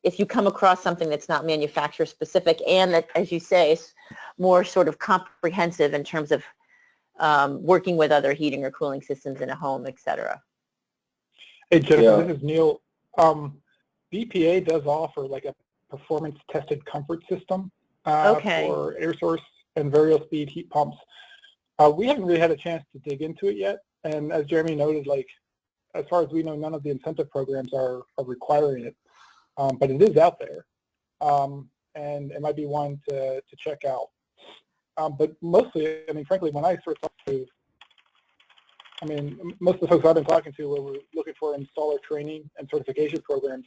if you come across something that's not manufacturer specific, and that, as you say, is more sort of comprehensive in terms of working with other heating or cooling systems in a home, et cetera. Hey, Jennifer, This is Neil. BPA does offer like a performance-tested comfort system for air source and variable speed heat pumps. We haven't really had a chance to dig into it yet, and as Jeremy noted, as far as we know, none of the incentive programs are requiring it, but it is out there, and it might be one to check out. But mostly, frankly, when I first talked to most of the folks I've been talking to, where we're looking for installer training and certification programs,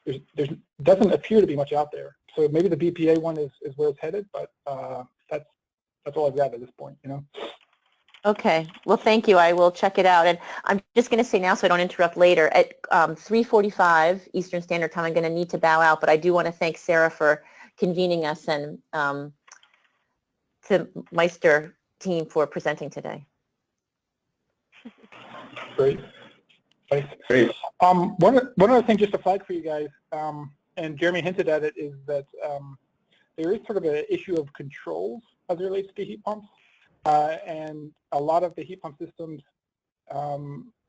there doesn't appear to be much out there. So maybe the BPA one is where it's headed, but that's all I've got at this point, Okay. Well, thank you. I will check it out. And I'm just going to say now, so I don't interrupt later, at 3:45 Eastern Standard Time, I'm going to need to bow out, but I do want to thank Sarah for convening us, and to Meister team for presenting today. Great. Thanks. Great. One other thing just to flag for you guys, and Jeremy hinted at it, is that there is sort of an issue of controls as it relates to heat pumps, and a lot of the heat pump systems,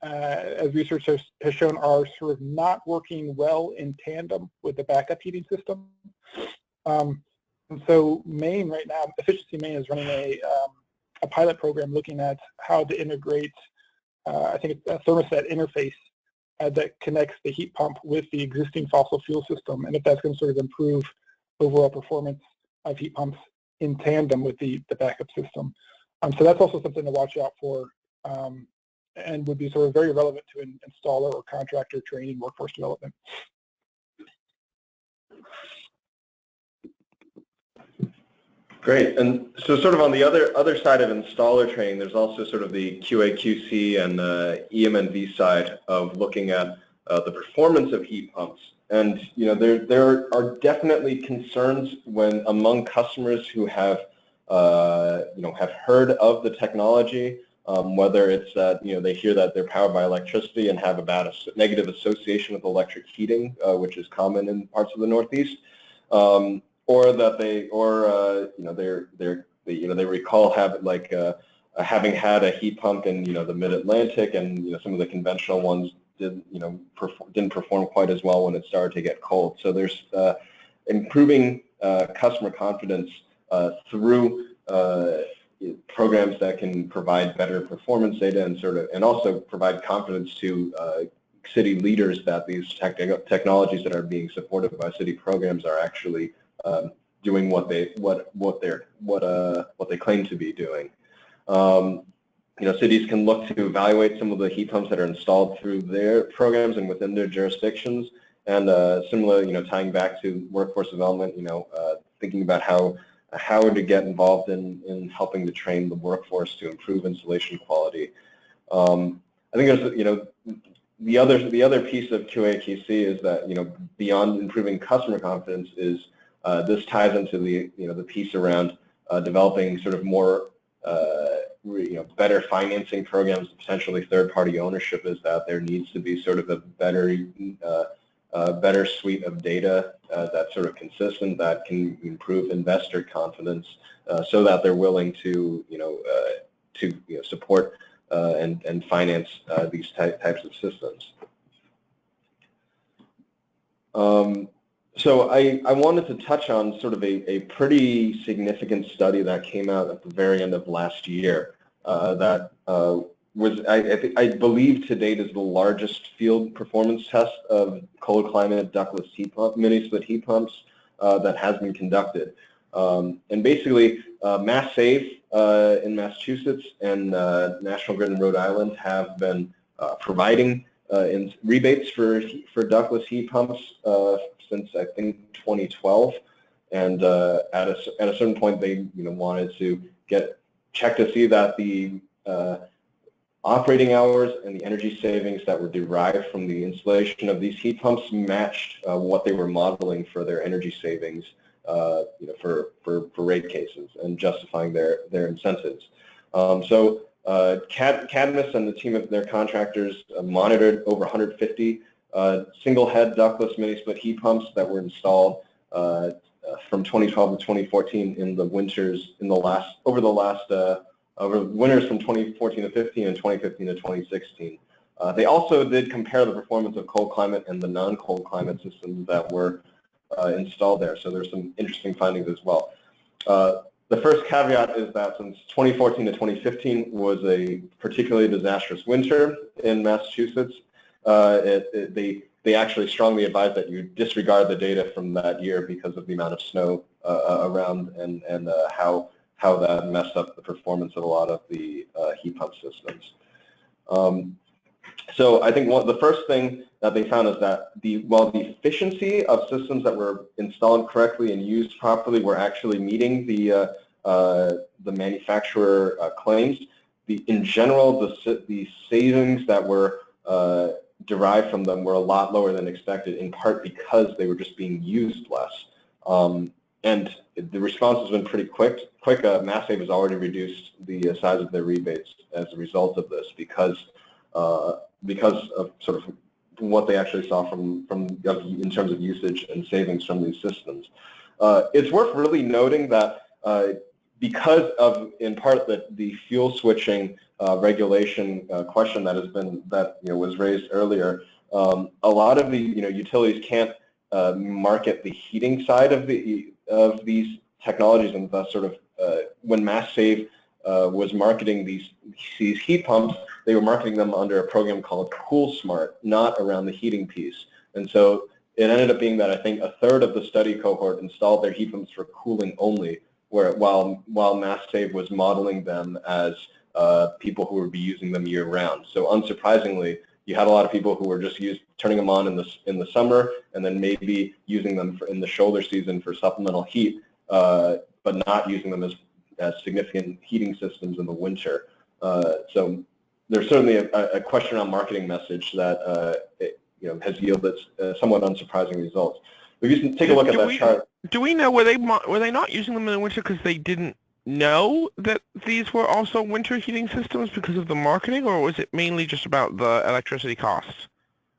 as research has shown, are sort of not working well in tandem with the backup heating system. And so Maine right now, Efficiency Maine is running a pilot program looking at how to integrate I think it's a thermostat interface that connects the heat pump with the existing fossil fuel system, and if that's going to sort of improve overall performance of heat pumps in tandem with the backup system. So that's also something to watch out for, and would be sort of very relevant to an installer or contractor training, workforce development. Great, and so sort of on the other side of installer training, there's also sort of the QA/QC and EM&V side of looking at the performance of heat pumps. And there are definitely concerns among customers who have have heard of the technology, whether it's that they hear that they're powered by electricity and have a bad negative association with electric heating, which is common in parts of the Northeast. Or that they recall having having had a heat pump in the Mid-Atlantic, and some of the conventional ones didn't perform quite as well when it started to get cold. So there's improving customer confidence through programs that can provide better performance data and also provide confidence to city leaders that these technologies that are being supported by city programs are actually doing what they claim to be doing. Cities can look to evaluate some of the heat pumps that are installed through their programs and within their jurisdictions, and similar, tying back to workforce development, thinking about how to get involved in helping to train the workforce to improve installation quality. I think there's, the other piece of QA/QC is that, beyond improving customer confidence is this ties into the piece around developing sort of more better financing programs, potentially third-party ownership, is that there needs to be sort of a better suite of data that's sort of consistent, that can improve investor confidence, so that they're willing to support and finance these types of systems. So I wanted to touch on sort of a pretty significant study that came out at the very end of last year that was, I believe to date, is the largest field performance test of cold climate ductless heat pump, mini split heat pumps that has been conducted. And basically, Mass Save in Massachusetts and National Grid in Rhode Island have been providing rebates for ductless heat pumps since I think 2012, and at a certain point they wanted to check to see that the operating hours and the energy savings that were derived from the installation of these heat pumps matched what they were modeling for their energy savings, for rate cases and justifying their incentives. So Cadmus and the team of their contractors monitored over 150 single head ductless mini split heat pumps that were installed from 2012 to 2014 in the winters over winters from 2014 to 15 and 2015 to 2016. They also did compare the performance of cold climate and the non-cold climate systems that were installed there. So there's some interesting findings as well. The first caveat is that since 2014 to 2015 was a particularly disastrous winter in Massachusetts, they actually strongly advise that you disregard the data from that year because of the amount of snow around and how that messed up the performance of a lot of the heat pump systems. So I think the first thing that they found is that while the efficiency of systems that were installed correctly and used properly were actually meeting the manufacturer claims, in general the savings that were derived from them were a lot lower than expected, in part because they were just being used less. And the response has been pretty quick. Mass Save has already reduced the size of their rebates as a result of this because of sort of what they actually saw in terms of usage and savings from these systems. It's worth really noting that because of, in part, the fuel switching regulation question that was raised earlier, a lot of the utilities can't market the heating side of these technologies, and thus sort of when Mass Save was marketing these heat pumps, they were marketing them under a program called Cool Smart, not around the heating piece. And so it ended up being that I think a third of the study cohort installed their heat pumps for cooling only, while Mass Save was modeling them as people who would be using them year round. So unsurprisingly, you had a lot of people who were just turning them on in the summer and then maybe using them in the shoulder season for supplemental heat, but not using them as significant heating systems in the winter. So there's certainly a question on marketing message that has yielded somewhat unsurprising results. If you can take a look at that chart. Do we know, were they not using them in the winter because they didn't know that these were also winter heating systems because of the marketing, or was it mainly just about the electricity costs?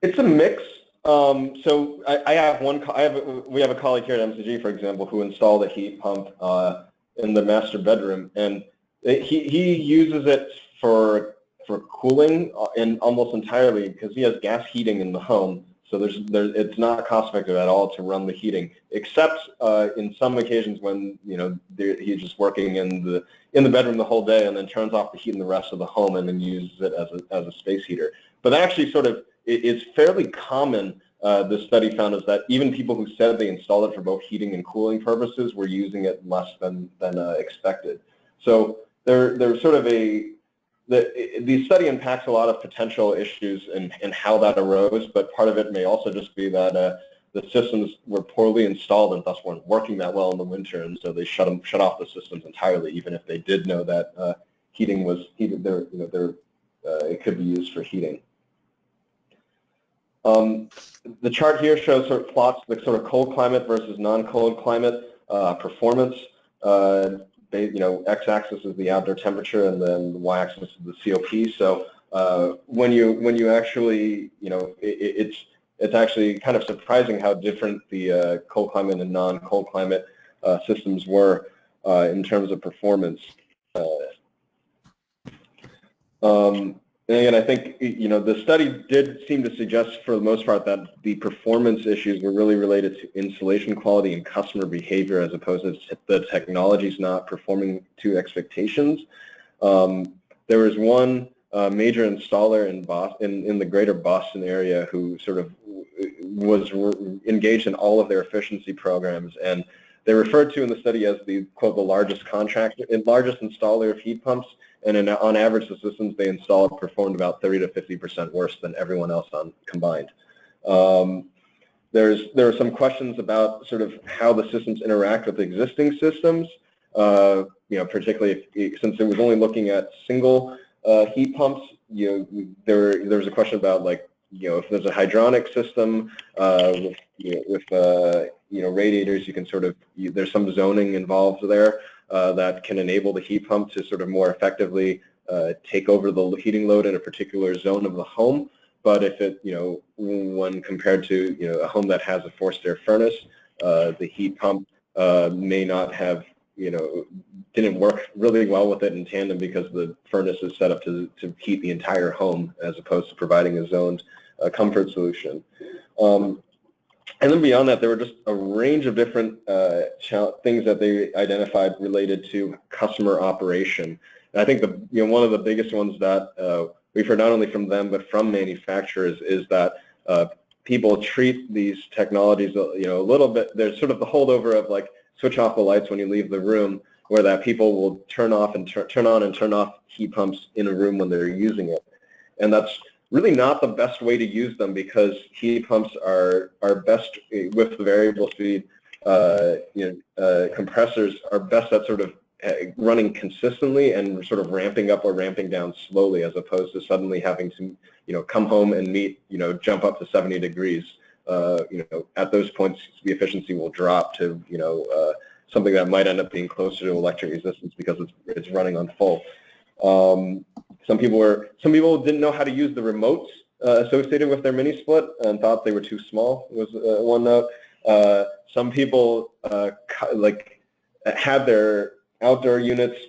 It's a mix. So we have a colleague here at MCG, for example, who installed a heat pump in the master bedroom, and He uses it for cooling and almost entirely because he has gas heating in the home. So it's not cost effective at all to run the heating, except in some occasions when he's just working in the bedroom the whole day and then turns off the heat in the rest of the home and then uses it as a space heater. But that actually sort of it's fairly common. The study found is that even people who said they installed it for both heating and cooling purposes were using it less than expected. So there's sort of the study unpacks a lot of potential issues and how that arose, but part of it may also just be that the systems were poorly installed and thus weren't working that well in the winter, and so they shut off the systems entirely, even if they did know that heating was it could be used for heating. The chart here shows sort of plots the sort of cold climate versus non-cold climate performance. X-axis is the outdoor temperature, and then the y-axis is the COP. So when you actually, it's actually kind of surprising how different the cold climate and non-cold climate systems were in terms of performance. And again, I think the study did seem to suggest, for the most part, that the performance issues were really related to installation quality and customer behavior, as opposed to the technologies not performing to expectations. There was one major installer in the greater Boston area who sort of was engaged in all of their efficiency programs, and they referred to in the study as the quote the largest installer of heat pumps. And on average, the systems they installed performed about 30 to 50% worse than everyone else combined. There are some questions about sort of how the systems interact with existing systems. Particularly since it was only looking at single heat pumps. There was a question about if there's a hydronic system with radiators, you can sort of there's some zoning involved there. That can enable the heat pump to sort of more effectively take over the heating load in a particular zone of the home. But if it, when compared to, a home that has a forced air furnace, the heat pump may not have, didn't work really well with it in tandem because the furnace is set up to heat the entire home as opposed to providing a zoned comfort solution. And then beyond that, there were just a range of different things that they identified related to customer operation. And I think one of the biggest ones that we've heard not only from them but from manufacturers is that people treat these technologies, a little bit. There's sort of the holdover of switch off the lights when you leave the room, where that people will turn off and turn on and turn off heat pumps in a room when they're using it, and that's really not the best way to use them, because heat pumps are best with the variable speed compressors are best at sort of running consistently and sort of ramping up or ramping down slowly, as opposed to suddenly having to come home and jump up to 70 degrees. At those points the efficiency will drop to something that might end up being closer to electric resistance because it's running on full. Some people didn't know how to use the remotes associated with their mini split and thought they were too small, was one note. Some people had their outdoor units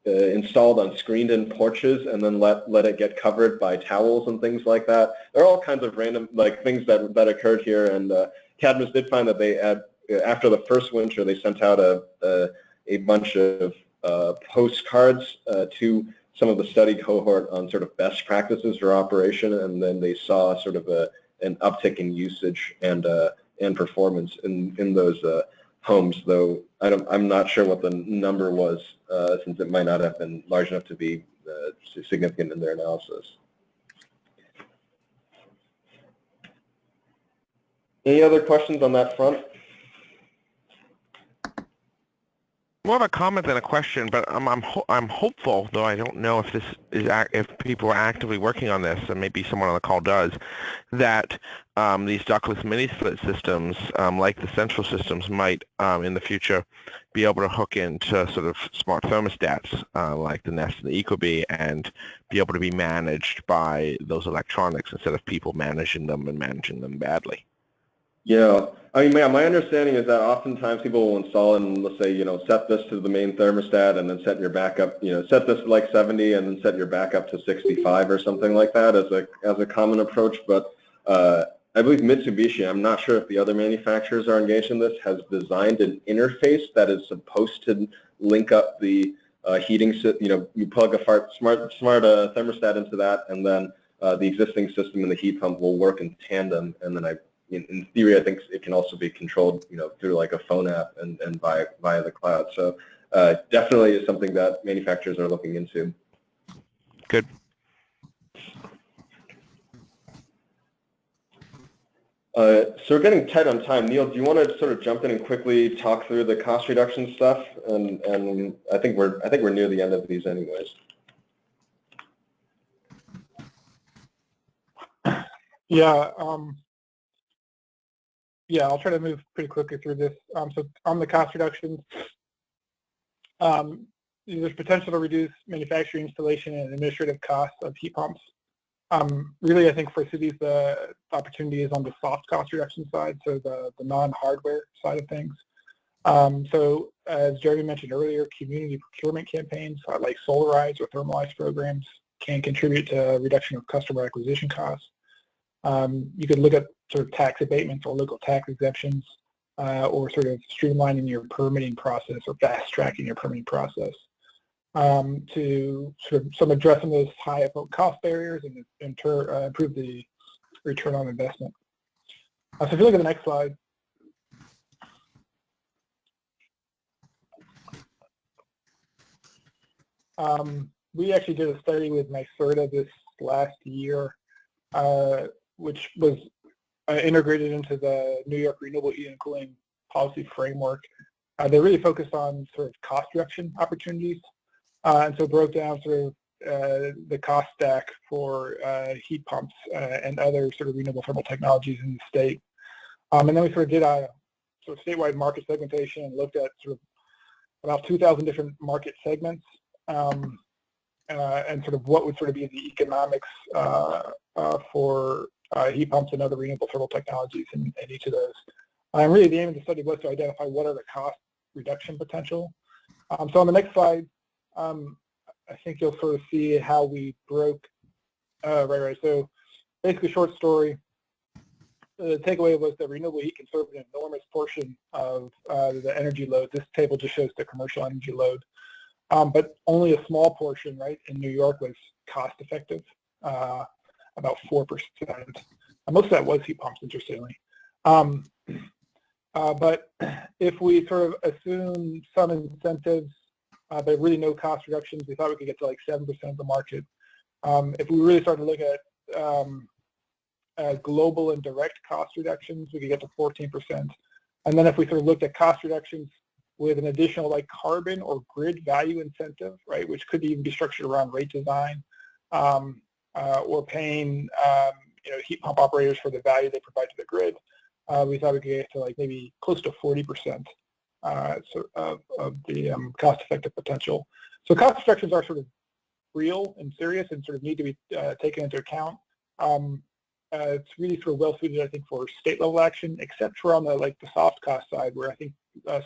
installed on screened-in porches and then let it get covered by towels and things like that. There are all kinds of random things that occurred here, and Cadmus did find that they had, after the first winter, they sent out a bunch of postcards to some of the study cohort on sort of best practices for operation, and then they saw sort of an uptick in usage and performance in those homes, though I'm not sure what the number was, since it might not have been large enough to be significant in their analysis. Any other questions on that front? More of a comment than a question, but I'm hopeful, though I don't know if this is if people are actively working on this, and maybe someone on the call does, that these ductless mini split systems, like the central systems, might in the future be able to hook into sort of smart thermostats like the Nest and the Ecobee, and be able to be managed by those electronics instead of people managing them and managing them badly. Yeah, I mean, yeah, my understanding is that oftentimes people will install and let's say, set this to the main thermostat and then set your backup, set this to like 70 and then set your backup to 65 or something like that as a common approach. But I believe Mitsubishi, I'm not sure if the other manufacturers are engaged in this, has designed an interface that is supposed to link up the heating system. You plug a smart thermostat into that, and then the existing system and the heat pump will work in tandem. And then in theory, I think it can also be controlled, through like a phone app and via the cloud. So definitely is something that manufacturers are looking into. Good. So we're getting tight on time. Neil, do you want to sort of jump in and quickly talk through the cost reduction stuff? And I think we're near the end of these anyways. Yeah. Yeah, I'll try to move pretty quickly through this. So on the cost reductions, there's potential to reduce manufacturing, installation, and administrative costs of heat pumps. Really, I think for cities, the opportunity is on the soft cost reduction side, so the non-hardware side of things. So as Jeremy mentioned earlier, community procurement campaigns like solarized or thermalized programs can contribute to a reduction of customer acquisition costs. You could look at sort of tax abatements or local tax exemptions, or sort of streamlining your permitting process or fast-tracking your permitting process to sort of address some of those high upfront cost barriers and improve the return on investment. So if you look at the next slide, we actually did a study with NYSERDA this last year, which was integrated into the New York Renewable Heating and Cooling Policy Framework. They really focused on sort of cost reduction opportunities, and so broke down sort of the cost stack for heat pumps and other sort of renewable thermal technologies in the state. And then we sort of did a sort of statewide market segmentation and looked at sort of about 2,000 different market segments, and sort of what would sort of be the economics for heat pumps and other renewable thermal technologies in each of those. And really the aim of the study was to identify what are the cost reduction potential. So on the next slide, I think you'll sort of see how we broke, right. So basically, short story, the takeaway was that renewable heat can serve an enormous portion of the energy load. This table just shows the commercial energy load. But only a small portion, right, in New York was cost effective, about 4%. Most of that was heat pumps, interestingly. But if we sort of assume some incentives, but really no cost reductions, we thought we could get to like 7% of the market. If we really start to look at global and direct cost reductions, we could get to 14%. And then if we sort of looked at cost reductions with an additional like carbon or grid value incentive, right, which could even be structured around rate design, or paying heat pump operators for the value they provide to the grid, we thought we could get to like maybe close to 40% of the cost-effective potential. So cost reductions are sort of real and serious and sort of need to be taken into account. It's really sort of well suited, I think, for state-level action, except for on the soft cost side, where I think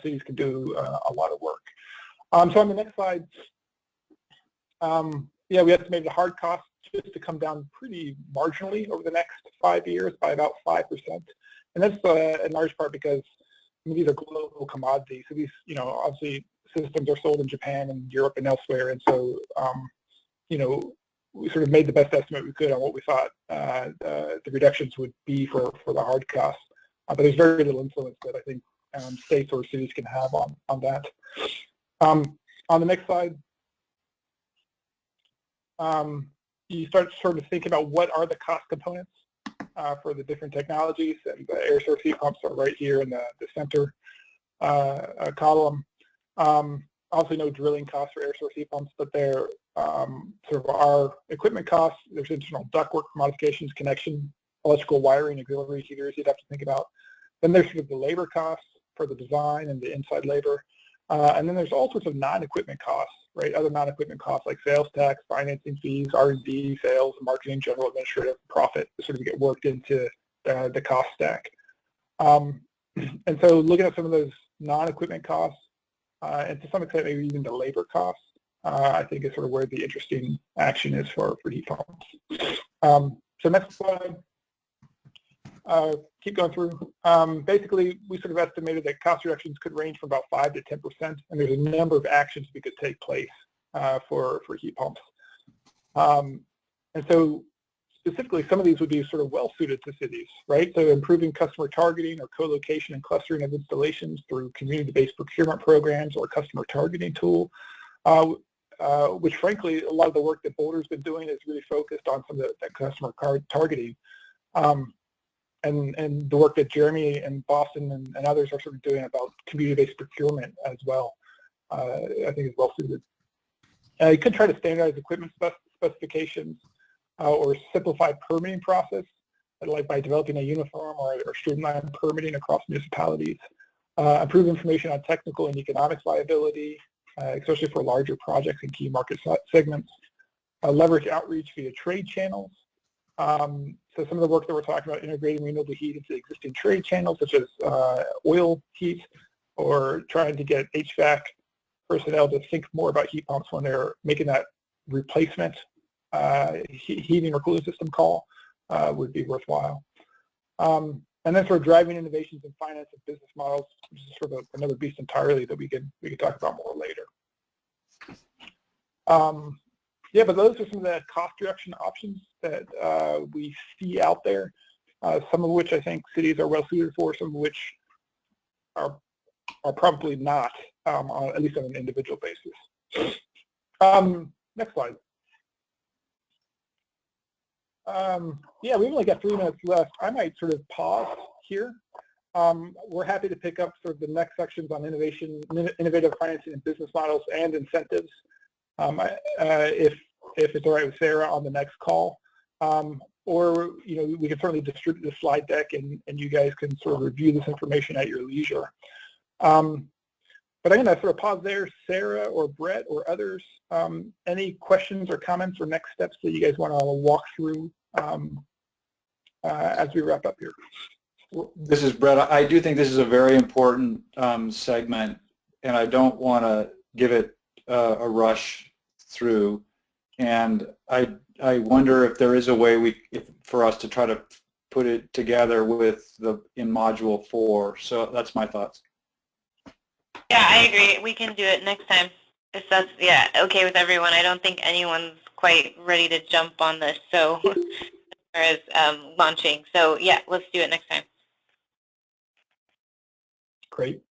cities can do a lot of work. So on the next slide, yeah, we estimated the hard costs just to come down pretty marginally over the next 5 years by about 5%, and that's in large part because these are global commodities. So these, obviously systems are sold in Japan and Europe and elsewhere, and so we sort of made the best estimate we could on what we thought the reductions would be for the hard costs. But there's very little influence that I think states or cities can have on that. On the next slide, you start sort of thinking about what are the cost components for the different technologies, and the air source heat pumps are right here in the center column. Also no drilling costs for air source heat pumps, but they're sort of our equipment costs. There's internal ductwork modifications, connection, electrical wiring, auxiliary heaters you'd have to think about. Then there's sort of the labor costs for the design and the inside labor. And then there's all sorts of non-equipment costs, right? Other non-equipment costs like sales tax, financing fees, R&D, sales, marketing, general administrative, profit, sort of get worked into the cost stack. And so looking at some of those non-equipment costs, and to some extent maybe even the labor costs, I think is sort of where the interesting action is for heat pumps. So next slide. Keep going through. Basically, we sort of estimated that cost reductions could range from about 5 to 10%, and there's a number of actions that could take place for heat pumps. And so specifically, some of these would be sort of well-suited to cities, right? So improving customer targeting or co-location and clustering of installations through community-based procurement programs or a customer targeting tool, which frankly, a lot of the work that Boulder's been doing is really focused on some of that customer targeting. And the work that Jeremy and Boston and others are sort of doing about community-based procurement as well, I think is well suited. You could try to standardize equipment specifications or simplify permitting process, like by developing a uniform or streamlined permitting across municipalities. Improve information on technical and economic viability, especially for larger projects and key market segments. Leverage outreach via trade channels. So some of the work that we're talking about, integrating renewable heat into existing trade channels, such as oil heat, or trying to get HVAC personnel to think more about heat pumps when they're making that replacement heating or cooling system call, would be worthwhile. And then sort of driving innovations in finance and business models, which is sort of another beast entirely that we could talk about more later. Yeah, but those are some of the cost reduction options that we see out there, some of which I think cities are well suited for, some of which are probably not, at least on an individual basis. Next slide. Yeah, we've only got 3 minutes left. I might sort of pause here. We're happy to pick up sort of the next sections on innovative financing and business models and incentives. If it's all right with Sarah on the next call, or we can certainly distribute the slide deck and you guys can sort of review this information at your leisure. But I'm going to sort of pause there. Sarah or Brett or others, any questions or comments or next steps that you guys want to walk through as we wrap up here? This is Brett. I do think this is a very important segment, and I don't want to give it a rush through. And I wonder if there is a way for us to try to put it together in Module 4. So that's my thoughts. Yeah, I agree. We can do it next time. If that's okay with everyone. I don't think anyone's quite ready to jump on this. So as far as launching. So yeah, let's do it next time. Great.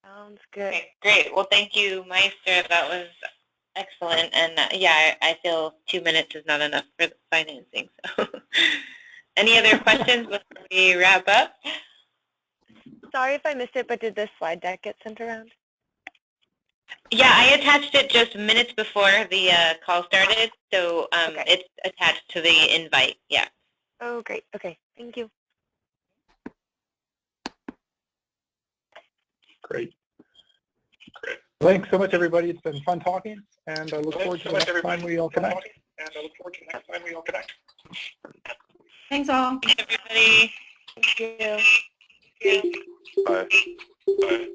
Sounds good. Okay, great. Well, thank you, Meister. That was excellent. And yeah, I feel 2 minutes is not enough for the financing. So any other questions before we wrap up? Sorry if I missed it, but did this slide deck get sent around? Yeah, I attached it just minutes before the call started. So Okay. It's attached to the invite. Yeah. Oh, great. Okay. Thank you. Great. Thanks so much, everybody. It's been fun talking, and I look forward to the next time we all connect. Thanks all. Thanks, everybody. Thank you. Bye. Bye.